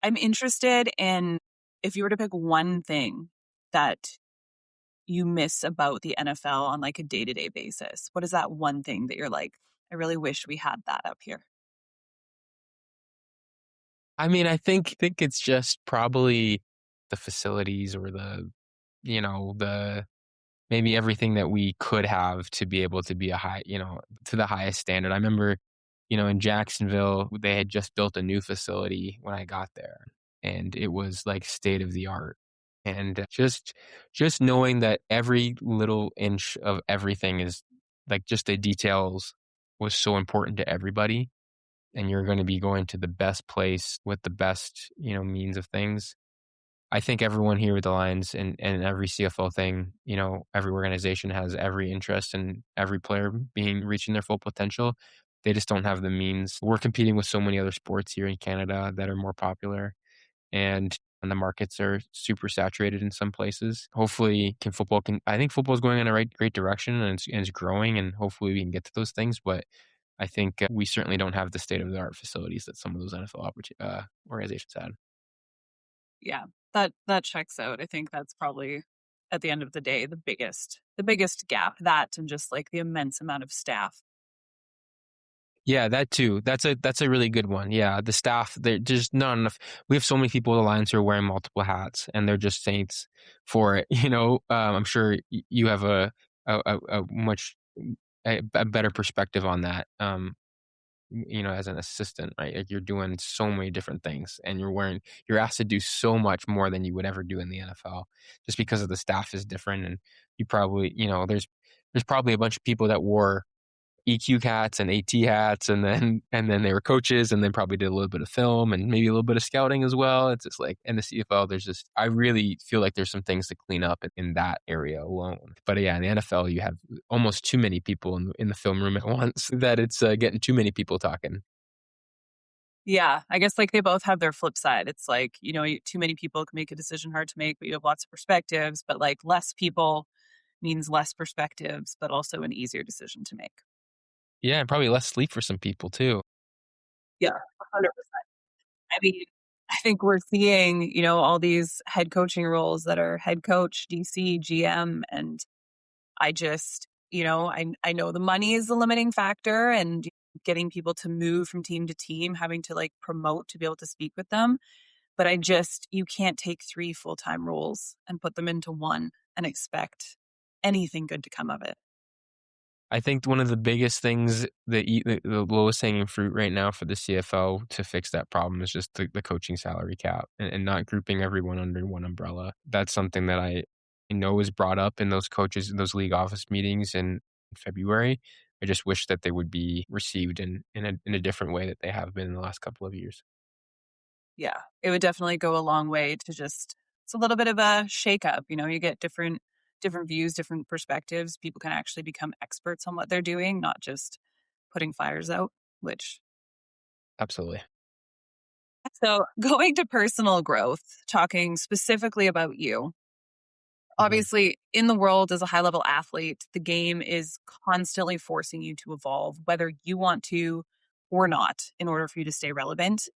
I'm interested in, if you were to pick one thing that you miss about the NFL on like a day-to-day basis, what is that one thing that you're like, I really wish we had that up here? I mean, I think it's just probably the facilities or the maybe everything that we could have to be able to be to the highest standard. I remember, in Jacksonville, they had just built a new facility when I got there, and it was like state of the art. And just knowing that every little inch of everything is like just the details was so important to everybody, and you're going to be going to the best place with the best, means of things. I think everyone here with the Lions and every CFL thing, every organization has every interest in every player reaching their full potential. They just don't have the means. We're competing with so many other sports here in Canada that are more popular, and the markets are super saturated in some places. Hopefully, I think football is going in a great direction, and it's growing, and hopefully we can get to those things. But I think we certainly don't have the state of the art facilities that some of those NFL organizations had. Yeah, that checks out. I think that's probably at the end of the day the biggest gap, that and just like the immense amount of staff. Yeah, that too. That's a really good one. Yeah, the staff, they're just not enough. We have so many people in the Lions who are wearing multiple hats, and they're just saints for it. I'm sure you have a much a better perspective on that. As an assistant, right? Like you're doing so many different things, and you're asked to do so much more than you would ever do in the NFL, just because of the staff is different, and you probably, there's probably a bunch of people that wore EQ hats and AT hats, and then they were coaches, and then probably did a little bit of film and maybe a little bit of scouting as well. It's just like in the CFL, I really feel like there's some things to clean up in that area alone. But yeah, in the NFL, you have almost too many people in the film room at once that it's getting too many people talking. Yeah, I guess like they both have their flip side. It's like, too many people can make a decision hard to make, but you have lots of perspectives, but like less people means less perspectives, but also an easier decision to make. Yeah, and probably less sleep for some people too. Yeah, 100%. I mean, I think we're seeing, all these head coaching roles that are head coach, DC, GM, and I just, I know the money is the limiting factor and getting people to move from team to team, having to like promote to be able to speak with them. But you can't take 3 full-time roles and put them into one and expect anything good to come of it. I think one of the biggest things, the lowest hanging fruit right now for the CFL to fix that problem is just the coaching salary cap, and not grouping everyone under one umbrella. That's something that I know is brought up in those league office meetings in February. I just wish that they would be received in a different way that they have been in the last couple of years. Yeah, it would definitely go a long way to just it's a little bit of a shakeup, you get different views, different perspectives. People can actually become experts on what they're doing, not just putting fires out, which Absolutely. so going to personal growth, talking specifically about you. Mhm. Obviously, in the world as a high level athlete, the game is constantly forcing you to evolve, whether you want to or not, in order for you to stay relevant.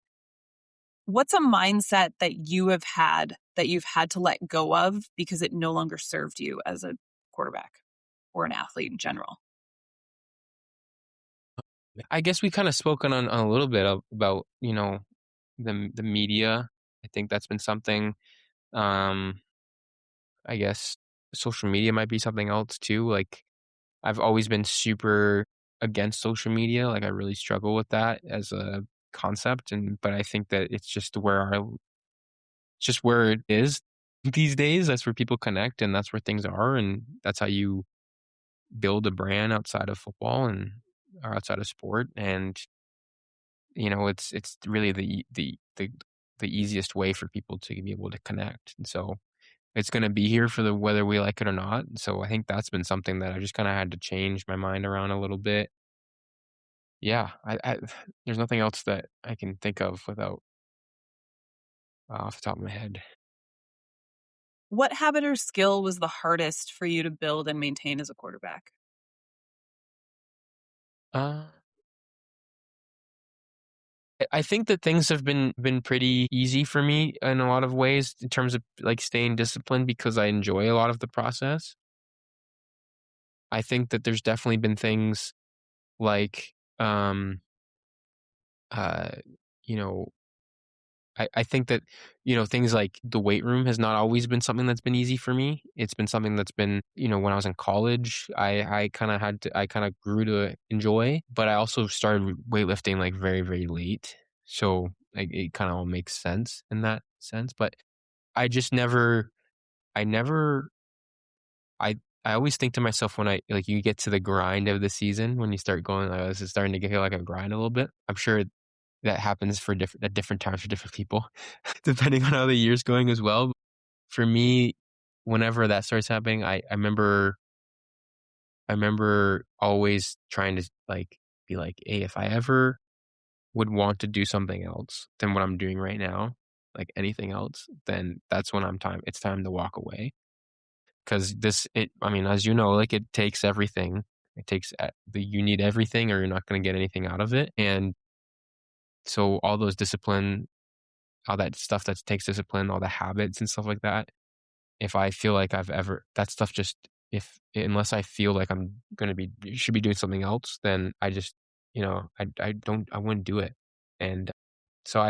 What's a mindset that you've had to let go of because it no longer served you as a quarterback or an athlete in general? I guess we kind of spoken on a little bit about the media. I think that's been something. Um, I guess social media might be something else too. Like I've always been super against social media. Like I really struggle with that as a concept, but I think that it's just where it is these days. That's where people connect, and that's where things are, and that's how you build a brand outside of football or outside of sport. And it's really the easiest way for people to be able to connect. And so it's going to be here for the whether we like it or not. So I think that's been something that I just kind of had to change my mind around a little bit. Yeah, there's nothing else that I can think of without off the top of my head. What habit or skill was the hardest for you to build and maintain as a quarterback? Uh, I think that things have been pretty easy for me in a lot of ways in terms of like staying disciplined because I enjoy a lot of the process. I think that there's definitely been things like uh you know I think that, things like the weight room has not always been something that's been easy for me. It's been something that's been, when I was in college, I kind of grew to enjoy, but I also started weightlifting like very, very late. So like it kind of all makes sense in that sense. But I just never, I never, I, I always think to myself when you get to the grind of the season, when you start going, like, this is starting to feel like a grind a little bit. I'm sure that happens at different times for different people, depending on how the year's going as well. for me, whenever that starts happening, I remember always trying to like be like, hey, if I ever would want to do something else than what I'm doing right now, like anything else, then that's when it's time to walk away. Because I mean, as you know, like it takes everything. It takes, you need everything or you're not going to get anything out of it. And so all those discipline, all that stuff that takes discipline, all the habits and stuff like that, if I feel like that stuff just, unless I feel like I'm going to should be doing something else, then I just, I wouldn't do it. And so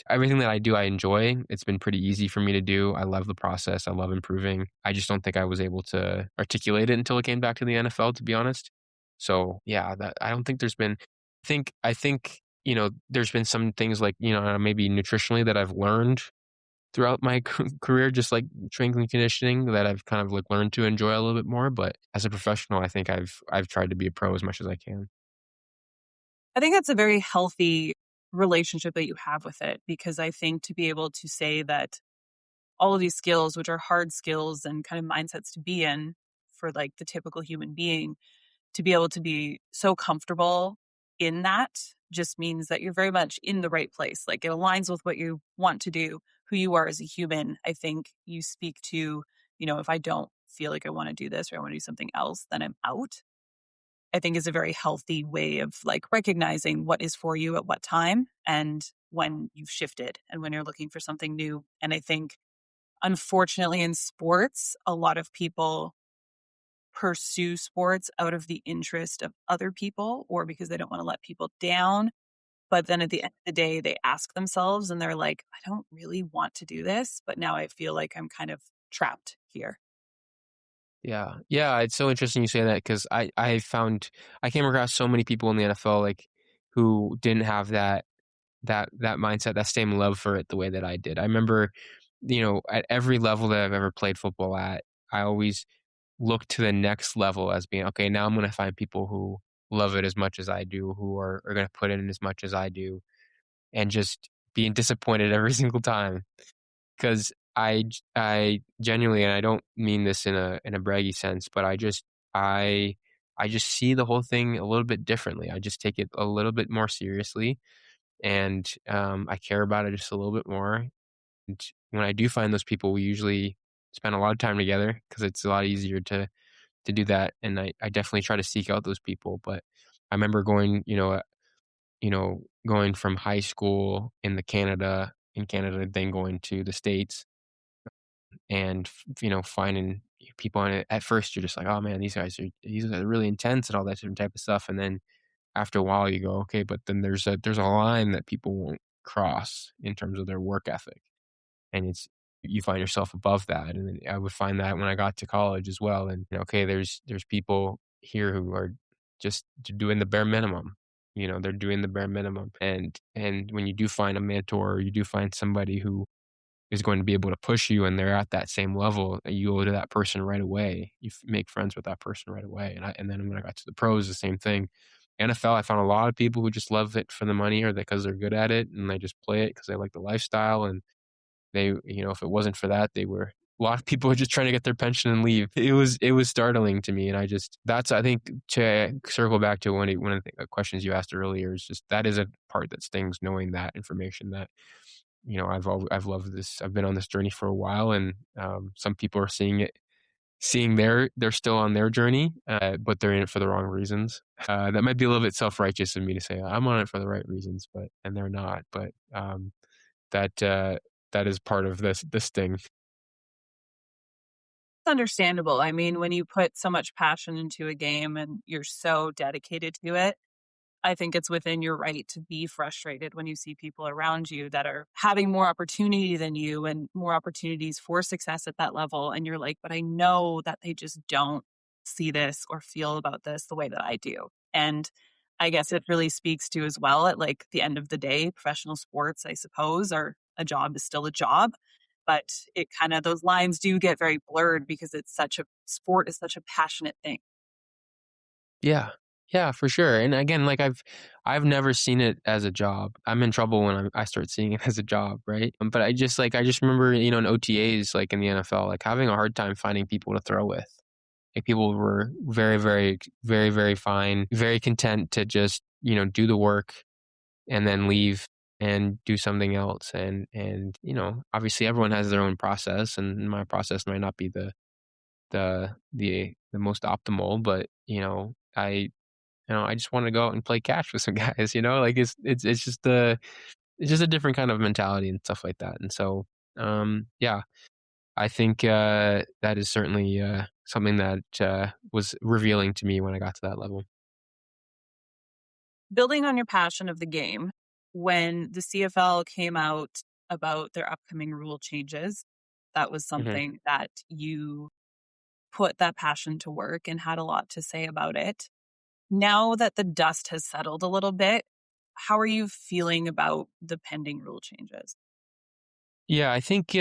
everything that I do, I enjoy. It's been pretty easy for me to do. I love the process. I love improving. I just don't think I was able to articulate it until it came back to the NFL, to be honest. So yeah, I don't think I think, there's been some things like, maybe nutritionally that I've learned throughout my career, just like strength and conditioning, that I've kind of like learned to enjoy a little bit more. But as a professional, I think I've tried to be a pro as much as I can. I think that's a very healthy relationship that you have with it, because I think to be able to say that all of these skills, which are hard skills and kind of mindsets to be in for like the typical human being, to be able to be so comfortable in that just means that you're very much in the right place. Like it aligns with what you want to do, who you are as a human. I think you speak to, if I don't feel like I want to do this or I want to do something else, then I'm out. I think is a very healthy way of like recognizing what is for you at what time and when you've shifted and when you're looking for something new. And I think, unfortunately, in sports, a lot of people pursue sports out of the interest of other people or because they don't want to let people down. But then at the end of the day, they ask themselves and they're like, I don't really want to do this, but now I feel like I'm kind of trapped here. Yeah. Yeah. It's so interesting you say that because I came across so many people in the NFL like who didn't have that mindset, that same love for it the way that I did. I remember, at every level that I've ever played football at, I always look to the next level as being, okay, now I'm going to find people who love it as much as I do, who are going to put in as much as I do, and just being disappointed every single time. Because I genuinely, and I don't mean this in a braggy sense, but I, I just see the whole thing a little bit differently. I just take it a little bit more seriously, and I care about it just a little bit more. And when I do find those people, we usually spend a lot of time together because it's a lot easier to do that. And I definitely try to seek out those people. But I remember going, going from high school in Canada, then going to the States and, finding people on it. At first, you're just like, oh man, these guys are really intense and all that different type of stuff. And then after a while, you go, okay, but then there's a line that people won't cross in terms of their work ethic, and you find yourself above that. And then I would find that when I got to college as well. And okay, there's people here who are just doing the bare minimum. They're doing the bare minimum. And when you do find a mentor, you do find somebody who is going to be able to push you and they're at that same level, you go to that person right away. You make friends with that person right away. And then when I got to the pros, the same thing. NFL, I found a lot of people who just love it for the money or because they're good at it and they just play it because they like the lifestyle. And they, if it wasn't for that, a lot of people were just trying to get their pension and leave. It was startling to me. And I think to circle back to one of the questions you asked earlier is just, that is a part that stings, knowing that information that, I've loved this. I've been on this journey for a while, and some people are they're still on their journey, but they're in it for the wrong reasons. That might be a little bit self-righteous of me to say I'm on it for the right reasons, and they're not. But that that is part of this thing. It's understandable. I mean, when you put so much passion into a game and you're so dedicated to it, I think it's within your right to be frustrated when you see people around you that are having more opportunity than you and more opportunities for success at that level. And you're like, but I know that they just don't see this or feel about this the way that I do. And I guess it really speaks to as well at like the end of the day, professional sports, I suppose, are a job is still a job. But it kind of, those lines do get very blurred because sport is such a passionate thing. Yeah. Yeah, for sure. And again, like I've never seen it as a job. I'm in trouble when I start seeing it as a job, right? But I just remember, you know, in OTAs, like in the NFL, like having a hard time finding people to throw with. Like people were very, very, very, very fine, very content to just, you know, do the work and then leave and do something else. And you know, obviously everyone has their own process, and my process might not be the most optimal, but you know, I just want to go out and play catch with some guys, you know, like it's just a different kind of mentality and stuff like that. And so, yeah, I think that is certainly something that was revealing to me when I got to that level. Building on your passion of the game, when the CFL came out about their upcoming rule changes, that was Hmm. something that you put that passion to work and had a lot to say about it. Now that the dust has settled a little bit, how are you feeling about the pending rule changes? Yeah, I think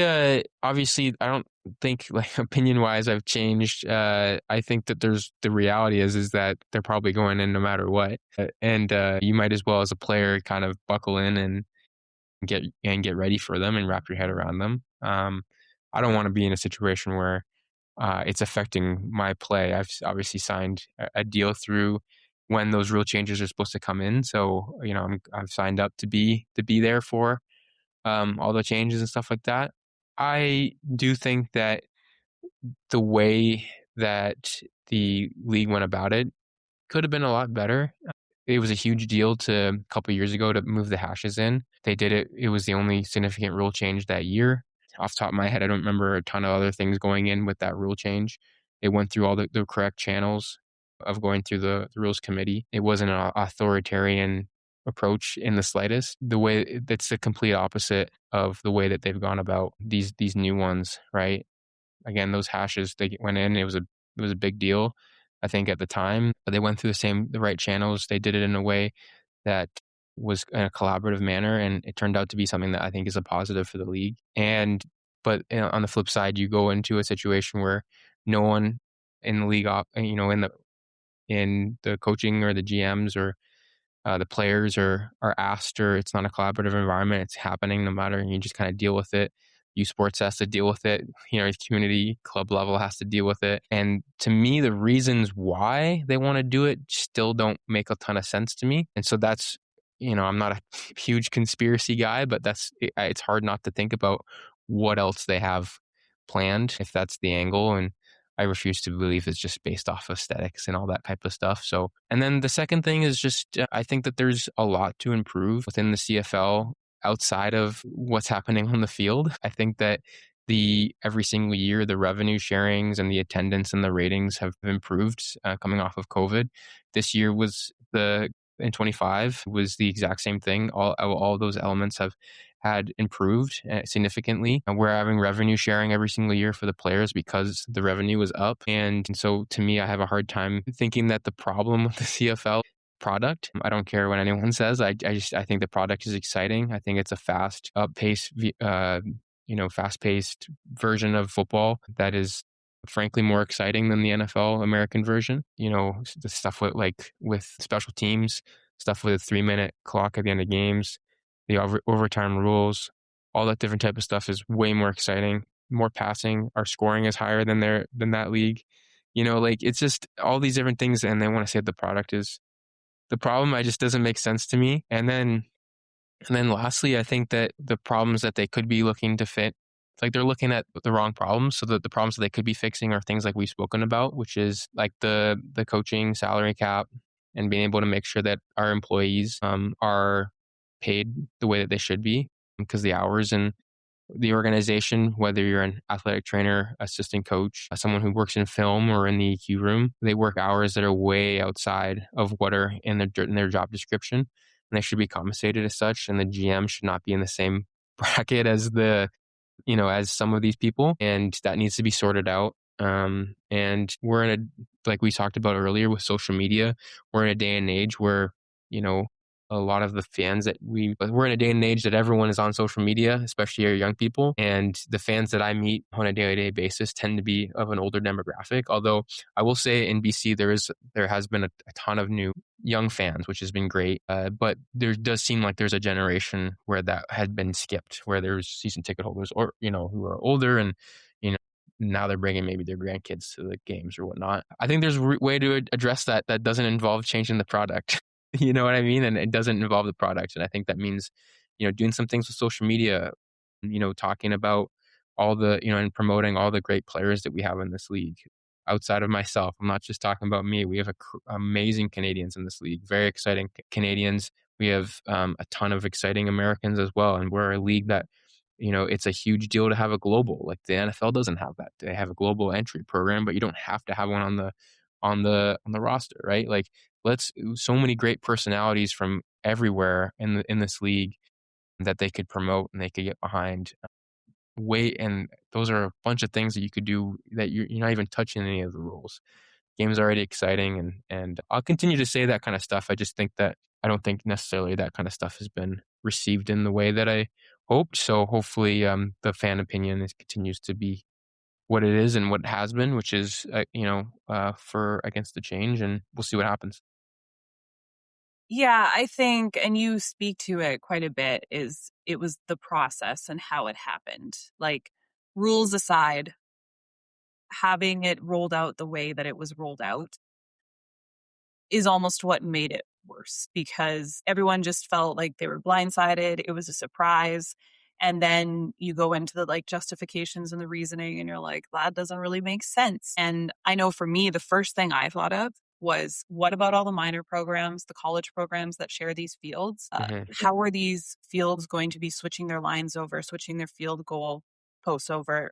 obviously I don't think like opinion wise I've changed. I think that there's the reality is that they're probably going in no matter what, and you might as well as a player kind of buckle in and get ready for them and wrap your head around them. I don't want to be in a situation where it's affecting my play. I've obviously signed a deal through when those rule changes are supposed to come in, so you know I've signed up to be there for all the changes and stuff like that. I do think that the way that the league went about it could have been a lot better. It was a huge deal to a couple years ago to move the hashes in. They did it. It was the only significant rule change that year. Off the top of my head, I don't remember a ton of other things going in with that rule change. It went through all the correct channels of going through the rules committee. It wasn't an authoritarian approach in the slightest. The way that's the complete opposite of the way that they've gone about these new ones, right? Again, those hashes they went in. It was a big deal, I think, at the time. But they went through the right channels. They did it in a way that was in a collaborative manner, and it turned out to be something that I think is a positive for the league. And but on the flip side, you go into a situation where no one in the league, you know, in the coaching or the GMs or the players are asked, or it's not a collaborative environment. It's happening no matter, and you just kind of deal with it. U Sports has to deal with it. You know, community club level has to deal with it. And to me, the reasons why they want to do it still don't make a ton of sense to me. And so that's, you know, I'm not a huge conspiracy guy, but it's hard not to think about what else they have planned if that's the angle. And I refuse to believe it's just based off aesthetics and all that type of stuff. So, and then the second thing is just I think that there's a lot to improve within the CFL outside of what's happening on the field. I think that the every single year the revenue sharings and the attendance and the ratings have improved coming off of COVID. This year was the in 25 was the exact same thing. All those elements have had improved significantly. And we're having revenue sharing every single year for the players because the revenue was up. And so to me, I have a hard time thinking that the problem with the CFL product, I don't care what anyone says. I think the product is exciting. I think it's a fast pace, fast paced version of football that is frankly more exciting than the NFL American version. You know, the stuff with special teams, stuff with a 3 minute clock at the end of games, the overtime rules, all that different type of stuff is way more exciting. More passing, our scoring is higher than that league. You know, like it's just all these different things, and they want to say the product is the problem. I just doesn't make sense to me. And then lastly, I think that the problems that they could be looking to fit, it's like they're looking at the wrong problems. So the problems that they could be fixing are things like we've spoken about, which is like the coaching salary cap and being able to make sure that our employees are paid the way that they should be because the hours and the organization, whether you're an athletic trainer, assistant coach, someone who works in film or in the EQ room, they work hours that are way outside of what are in their job description, and they should be compensated as such. And the GM should not be in the same bracket as as some of these people, and that needs to be sorted out. And we're in a like we talked about earlier with social media, we're in a day and age where you know a lot of the fans that we're in a day and age that everyone is on social media, especially our young people. And the fans that I meet on a day-to-day basis tend to be of an older demographic. Although I will say in BC, there has been a ton of new young fans, which has been great. But there does seem like there's a generation where that had been skipped, where there's season ticket holders or, who are older and, you know, now they're bringing maybe their grandkids to the games or whatnot. I think there's a way to address that doesn't involve changing the product. You know what I mean? And it doesn't involve the product. And I think that means, doing some things with social media, talking about all the, and promoting all the great players that we have in this league. Outside of myself, I'm not just talking about me. We have amazing Canadians in this league, very exciting Canadians. We have a ton of exciting Americans as well. And we're a league that, it's a huge deal to have a global. Like the NFL doesn't have that. They have a global entry program, but you don't have to have one on the roster, right? Like so many great personalities from everywhere in this league that they could promote and they could get behind. And those are a bunch of things that you could do that you're not even touching any of the rules. Game's already exciting, and I'll continue to say that kind of stuff. I just think that I don't think necessarily that kind of stuff has been received in the way that I hoped. So hopefully, the fan opinion continues to be what it is and what it has been, which is for against the change, and we'll see what happens. Yeah, I think, and you speak to it quite a bit, is it was the process and how it happened. Like, rules aside, having it rolled out the way that it was rolled out is almost what made it worse, because everyone just felt like they were blindsided. It was a surprise. And then you go into the like justifications and the reasoning, and you're like, that doesn't really make sense. And I know for me, the first thing I thought of was, what about all the minor programs, the college programs that share these fields? How are these fields going to be switching their lines over, switching their field goal posts over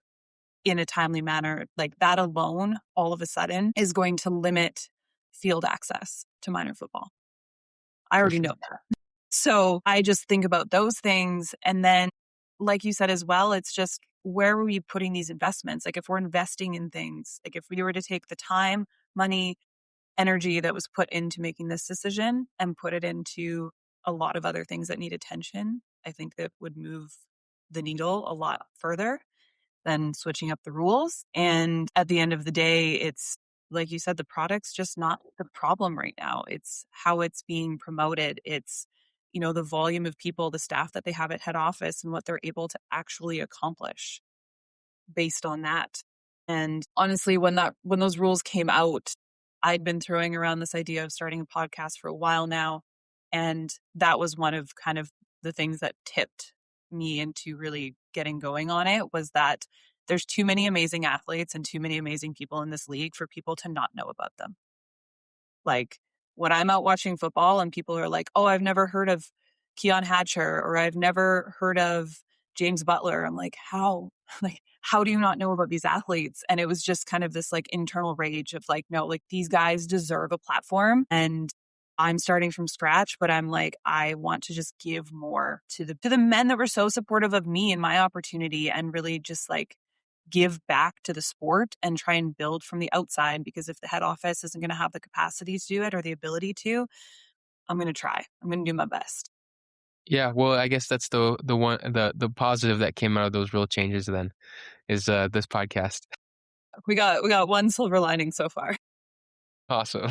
in a timely manner? Like, that alone, all of a sudden, is going to limit field access to minor football. I already know that. So I just think about those things. And then, like you said as well, it's just, where are we putting these investments? Like, if we're investing in things, like if we were to take the time, money, energy that was put into making this decision and put it into a lot of other things that need attention, I think that would move the needle a lot further than switching up the rules. And at the end of the day, it's like you said, the product's just not the problem right now. It's how it's being promoted. It's, the volume of people, the staff that they have at head office, and what they're able to actually accomplish based on that. And honestly, when those rules came out, I'd been throwing around this idea of starting a podcast for a while now. And that was one of kind of the things that tipped me into really getting going on it, was that there's too many amazing athletes and too many amazing people in this league for people to not know about them. Like, when I'm out watching football and people are like, oh, I've never heard of Keon Hatcher, or I've never heard of James Butler. I'm like, how? Like, how do you not know about these athletes? And it was just kind of this like internal rage of like, no, like, these guys deserve a platform, and I'm starting from scratch, but I'm like, I want to just give more to the men that were so supportive of me and my opportunity, and really just like give back to the sport and try and build from the outside. Because if the head office isn't going to have the capacity to do it or the ability to, I'm going to try. I'm going to do my best. Yeah, well, I guess that's the one the positive that came out of those real changes then is this podcast. We got one silver lining so far. Awesome.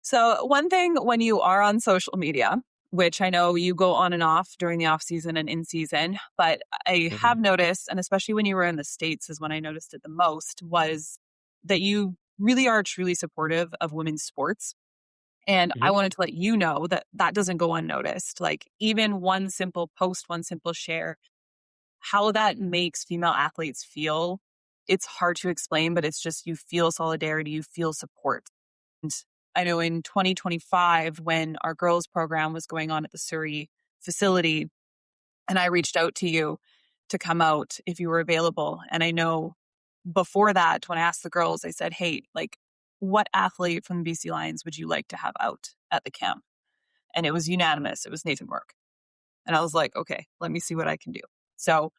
So one thing when you are on social media, which I know you go on and off during the off season and in season, but I have noticed, and especially when you were in the States is when I noticed it the most, was that you really are truly supportive of women's sports. And I wanted to let you know that that doesn't go unnoticed. Like, even one simple post, one simple share, how that makes female athletes feel, it's hard to explain, but it's just, you feel solidarity, you feel support. And I know in 2025, when our girls program was going on at the Surrey facility, and I reached out to you to come out if you were available. And I know before that, when I asked the girls, I said, hey, like, what athlete from the BC Lions would you like to have out at the camp? And it was unanimous. It was Nathan Rourke. And I was like, okay, let me see what I can do. So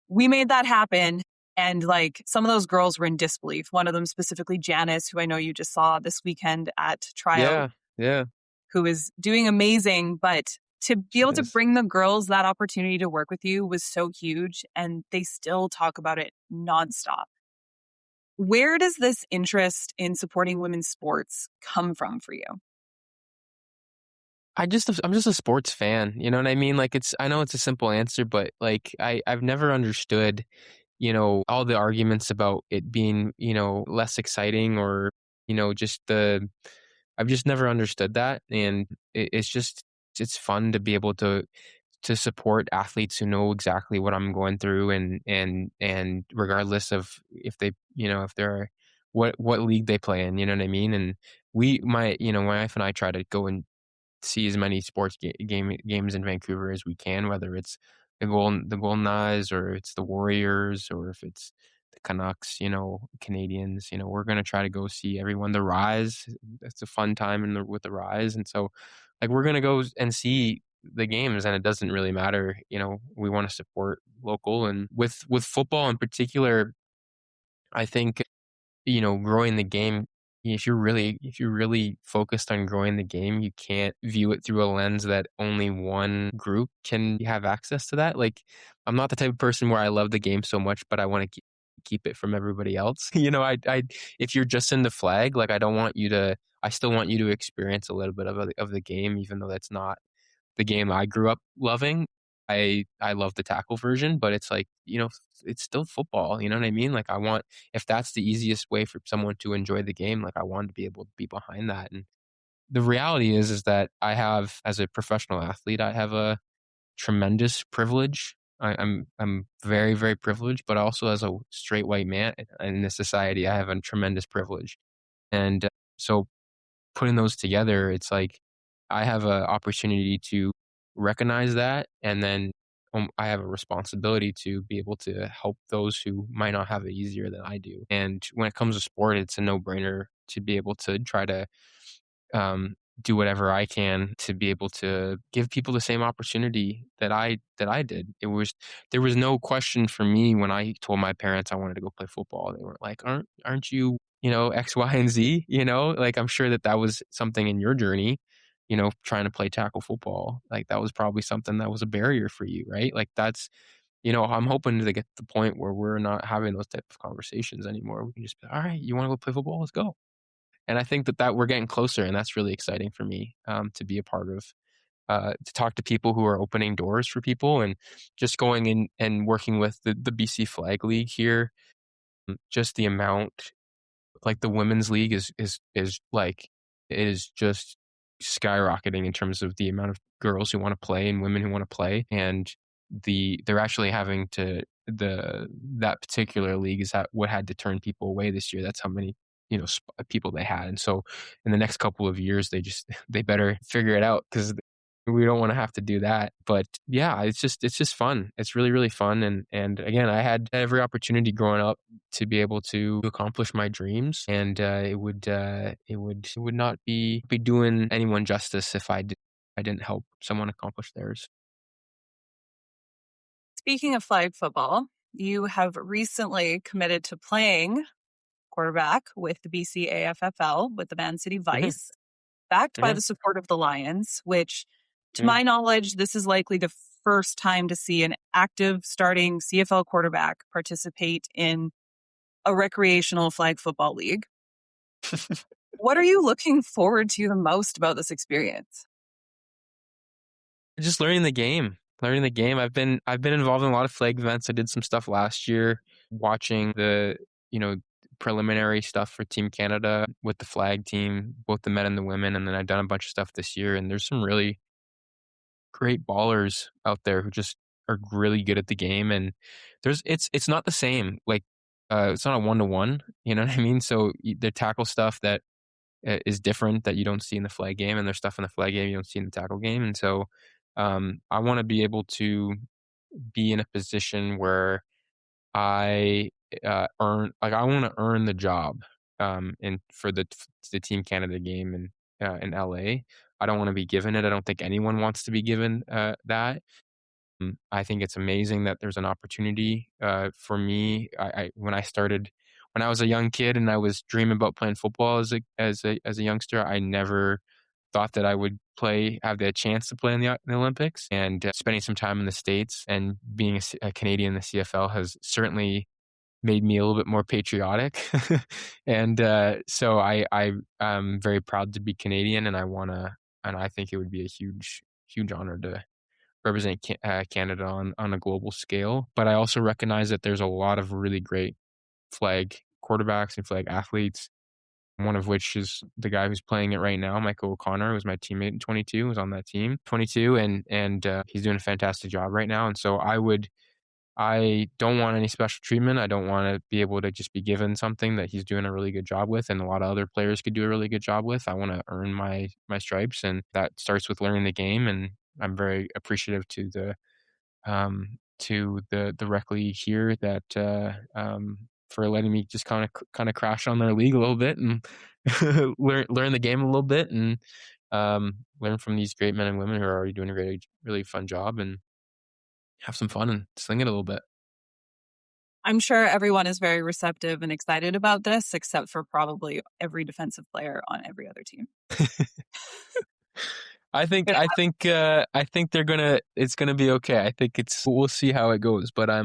we made that happen. And like, some of those girls were in disbelief. One of them specifically, Janice, who I know you just saw this weekend at tryout. Yeah. who is doing amazing, but to be She able to is. bring the girls that opportunity to work with you was so huge, and they still talk about it nonstop. Where does this interest in supporting women's sports come from for you? I'm just a sports fan. You know what I mean? Like I know it's a simple answer, but like I've never understood, all the arguments about it being, less exciting or, just I've just never understood that. And it's fun to be able to support athletes who know exactly what I'm going through and regardless of if they, if they're what league they play in, you know what I mean? And my wife and I try to go and see as many sports games in Vancouver as we can, whether it's the Golden Knights or it's the Warriors or if it's the Canucks, Canadians. We're gonna try to go see everyone. The Rise, it's a fun time with the Rise, and so like we're gonna go and see the games, and it doesn't really matter. We want to support local, and with football in particular, I think growing the game, if you're really focused on growing the game, you can't view it through a lens that only one group can have access to that. Like, I'm not the type of person where I love the game so much, but I want to keep it from everybody else. If you're just in the flag, like I still want you to experience a little bit of the game, even though that's not the game I grew up loving. I love the tackle version, but it's like, it's still football, you know what I mean? Like if that's the easiest way for someone to enjoy the game, like I want to be able to be behind that. And the reality is that as a professional athlete, I have a tremendous privilege. I'm very, very privileged, but also as a straight white man in this society, I have a tremendous privilege. And so putting those together, it's like I have an opportunity to recognize that, and then I have a responsibility to be able to help those who might not have it easier than I do. And when it comes to sport, it's a no-brainer to be able to try to um, do whatever I can to be able to give people the same opportunity that I did. There was no question for me when I told my parents I wanted to go play football. They were like, "Aren't you, X, Y, and Z?" Like I'm sure that was something in your journey. Trying to play tackle football, like that was probably something that was a barrier for you, right? Like I'm hoping to get to the point where we're not having those type of conversations anymore. We can just be, all right, you want to go play football? Let's go. And I think that we're getting closer, and that's really exciting for me to be a part of, to talk to people who are opening doors for people and just going in and working with the BC Flag League here. Just the amount, like the women's league is like, it is just skyrocketing in terms of the amount of girls who want to play and women who want to play. And they're actually having to, that particular league is what had to turn people away this year. That's how many, people they had. And so in the next couple of years, they better figure it out because we don't want to have to do that. But yeah, it's just fun. It's really, really fun. And again, I had every opportunity growing up to be able to accomplish my dreams, and it would not be doing anyone justice if I didn't help someone accomplish theirs. Speaking of flag football, you have recently committed to playing quarterback with the BC AFFL with the Man City Hmm. Vice, backed by Hmm. the support of the Lions, which, to Hmm. my knowledge, this is likely the first time to see an active starting CFL quarterback participate in a recreational flag football league. What are you looking forward to the most about this experience? Just learning the game. Learning the game. I've been involved in a lot of flag events. I did some stuff last year, watching the preliminary stuff for Team Canada with the flag team, both the men and the women, and then I've done a bunch of stuff this year. And there's some really great ballers out there who just are really good at the game. And it's not the same. Like it's not a 1-to-1. You know what I mean? So the tackle stuff that is different that you don't see in the flag game, and there's stuff in the flag game you don't see in the tackle game. And so I want to be able to be in a position where I I want to earn the job, and for the Team Canada game in LA. I don't want to be given it. I don't think anyone wants to be given that. I think it's amazing that there's an opportunity for me. When I was a young kid and I was dreaming about playing football as a youngster. I never thought that I would have the chance to play in the Olympics, and spending some time in the States and being a Canadian in the CFL has certainly made me a little bit more patriotic. And so I'm very proud to be Canadian, and I think it would be a huge honor to represent Canada on a global scale. But I also recognize that there's a lot of really great flag quarterbacks and flag athletes, one of which is the guy who's playing it right now, Michael O'Connor, who was my teammate in 22, was on that team, 22, and he's doing a fantastic job right now. And so I don't want any special treatment. I don't want to be able to just be given something that he's doing a really good job with and a lot of other players could do a really good job with. I want to earn my stripes, and that starts with learning the game. And I'm very appreciative to the rec league here that for letting me just kind of crash on their league a little bit and learn the game a little bit, and learn from these great men and women who are already doing a really, really fun job, and have some fun and sling it a little bit. I'm sure everyone is very receptive and excited about this, except for probably every defensive player on every other team. I think it's gonna be okay. I think we'll see how it goes, but I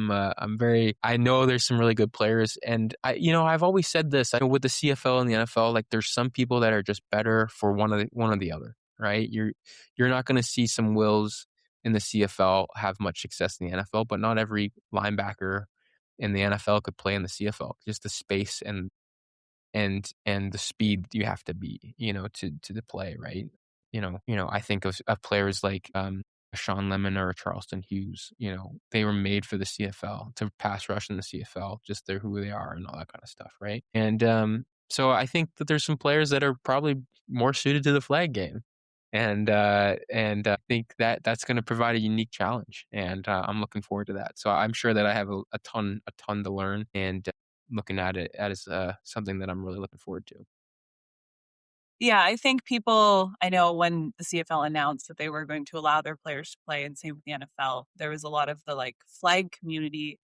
know there's some really good players, and I've always said this, with the CFL and the NFL, like there's some people that are just better for one or the other, right? You're not going to see some wills in the CFL have much success in the NFL, but not every linebacker in the NFL could play in the CFL. Just the space and the speed you have to be, to the play, right? I think of players like a Sean Lemon or a Charleston Hughes. They were made for the CFL, to pass rush in the CFL. Just they're who they are and all that kind of stuff, right? And so I think that there's some players that are probably more suited to the flag game, and I think that's going to provide a unique challenge, and I'm looking forward to that. So I'm sure that I have a ton to learn, and looking at it as something that I'm really looking forward to. Yeah, I think I know when the CFL announced that they were going to allow their players to play, and same with the NFL, there was a lot of the flag community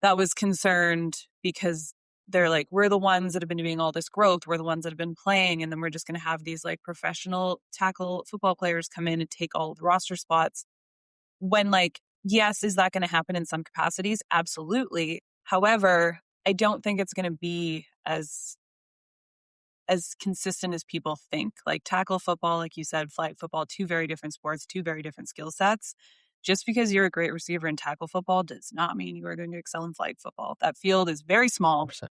that was concerned, because they're like, we're the ones that have been doing all this growth. We're the ones that have been playing. And then we're just going to have these professional tackle football players come in and take all of the roster spots. When yes, is that going to happen in some capacities? Absolutely. However, I don't think it's going to be as consistent as people think. Tackle football, like you said, flag football, two very different sports, two very different skill sets. Just because you're a great receiver in tackle football does not mean you are going to excel in flag football. That field is very small. 100%.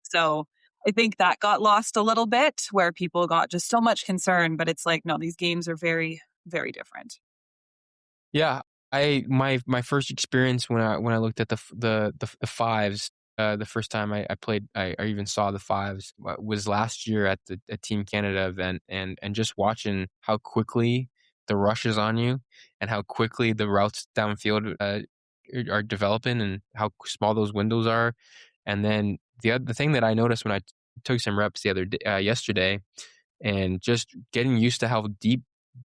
So I think that got lost a little bit, where people got just so much concern, but it's no, these games are very, very different. Yeah. My first experience when I looked at the fives, the first time I played, I even saw the fives, was last year at the Team Canada event, and just watching how quickly the rush is on you and how quickly the routes downfield are developing and how small those windows are. And then the thing that I noticed when I took some reps yesterday, and just getting used to how deep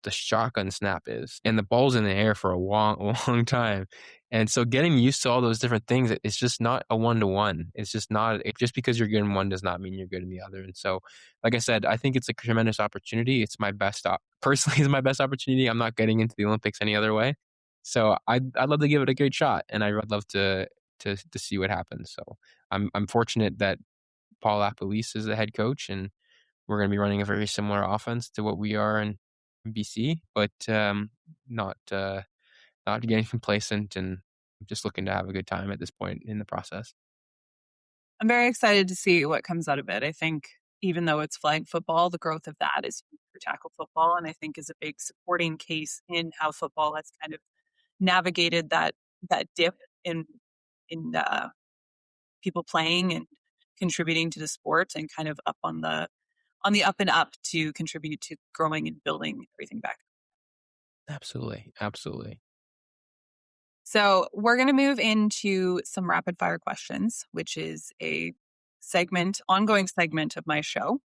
the shotgun snap is, and the ball's in the air for a long, long time. And so getting used to all those different things, it's just not a one-to-one. It's just not, just because you're good in one does not mean you're good in the other. And so, like I said, I think it's a tremendous opportunity. It's my best, personally, it's my best opportunity. I'm not getting into the Olympics any other way. So I'd love to give it a great shot, and I'd love to see what happens. So I'm fortunate that Paul Lapalisse is the head coach, and we're going to be running a very similar offense to what we are in BC, but not getting complacent, and just looking to have a good time at this point in the process. I'm very excited to see what comes out of it. I think even though it's flag football, the growth of that is for tackle football, and I think is a big supporting case in how football has kind of navigated that dip in people playing and contributing to the sport, and kind of up on the up and up to contribute to growing and building everything back. Absolutely. So we're going to move into some rapid fire questions, which is a ongoing segment of my show.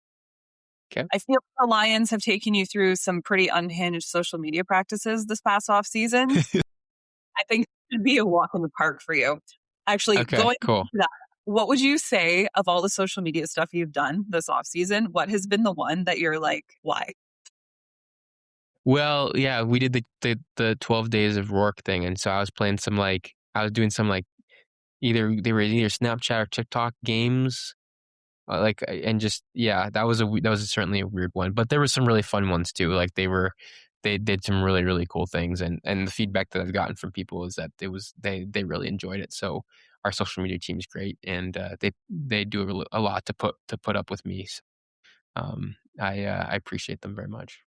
Okay. I feel the Lions have taken you through some pretty unhinged social media practices this past off season. I think it should be a walk in the park for you. Actually, okay, going cool. into that, what would you say of all the social media stuff you've done this off season? What has been the one that you're like, why? Well, yeah, we did the 12 days of Rourke thing, and so I was playing some like I was doing some like either Snapchat or TikTok games, and just yeah, that was certainly a weird one, but there were some really fun ones too. Like they did some really cool things, and the feedback that I've gotten from people is that they really enjoyed it. So our social media team is great, and they do a lot to put up with me. So, I appreciate them very much.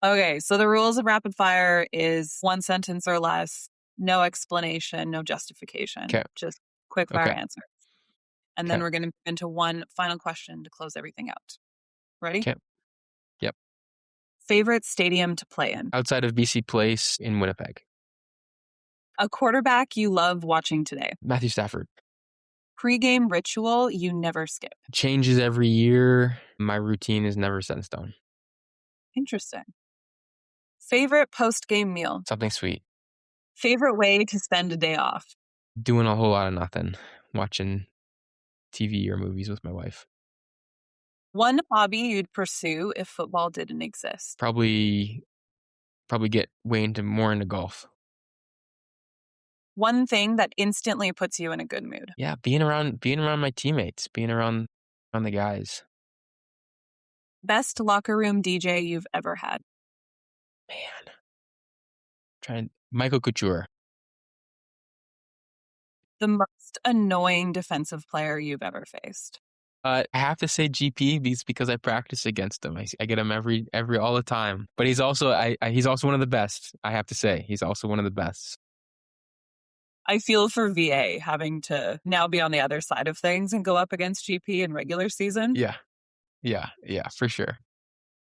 Okay, so the rules of rapid fire is one sentence or less, no explanation, no justification, Okay, just quick fire okay, answer. And then okay, we're going to move into one final question to close everything out. Ready? okay. Yep. Favorite stadium to play in? Outside of BC Place in Winnipeg, A quarterback you love watching today? Matthew Stafford. Pre-game ritual you never skip? Changes every year. My routine is never set in stone. Interesting. Favorite post-game meal? Something sweet. Favorite way to spend a day off? Doing a whole lot of nothing. Watching TV or movies with my wife. One hobby you'd pursue if football didn't exist? Probably get way into golf. One thing that instantly puts you in a good mood? Yeah, being around my teammates, being around the guys. Best locker room DJ you've ever had? Man, trying Michael Couture. The most annoying defensive player you've ever faced? I have to say GP because I practice against him. I get him every all the time. But he's also he's also one of the best. I have to say he's also one of the best. I feel for VA having to now be on the other side of things and go up against GP in regular season. Yeah, yeah, for sure.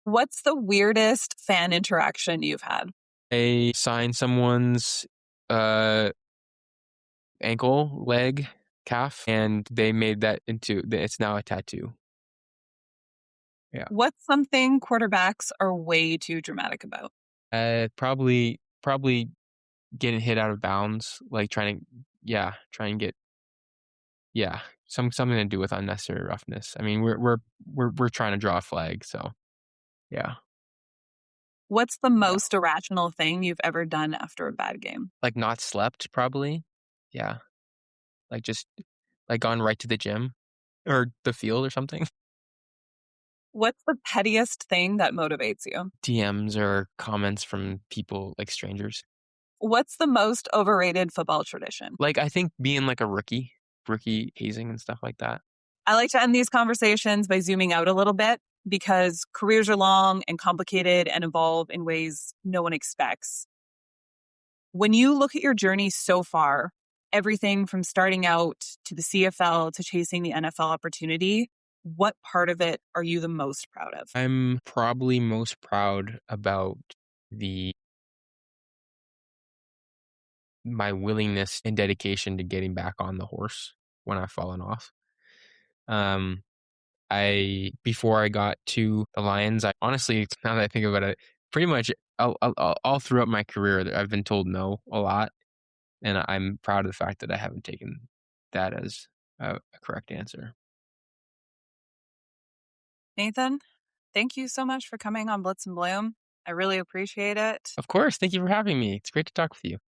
What's the weirdest fan interaction you've had? I signed someone's ankle, leg, calf, and they made that into it's now a tattoo. Yeah. What's something quarterbacks are way too dramatic about? Probably getting hit out of bounds, like try and get something to do with unnecessary roughness. I mean, we're trying to draw a flag, so yeah. What's the Yeah. most irrational thing you've ever done after a bad game? Like not slept probably. Yeah. Like just like gone right to the gym or the field or something. What's the pettiest thing that motivates you? DMs or comments from people like strangers. What's the most overrated football tradition? Like I think being like a rookie hazing and stuff like that. I like to end these conversations by zooming out a little bit because careers are long and complicated and evolve in ways no one expects. When you look at your journey so far, everything from starting out to the CFL to chasing the NFL opportunity, what part of it are you the most proud of? I'm probably most proud about the my willingness and dedication to getting back on the horse when I've fallen off. Um, I before I got to the Lions, I honestly, now that I think about it, pretty much all throughout my career, I've been told no a lot, and I'm proud of the fact that I haven't taken that as a correct answer. Nathan, thank you so much for coming on Blitz and Bloom. I really appreciate it. Of course, thank you for having me. It's great to talk with you.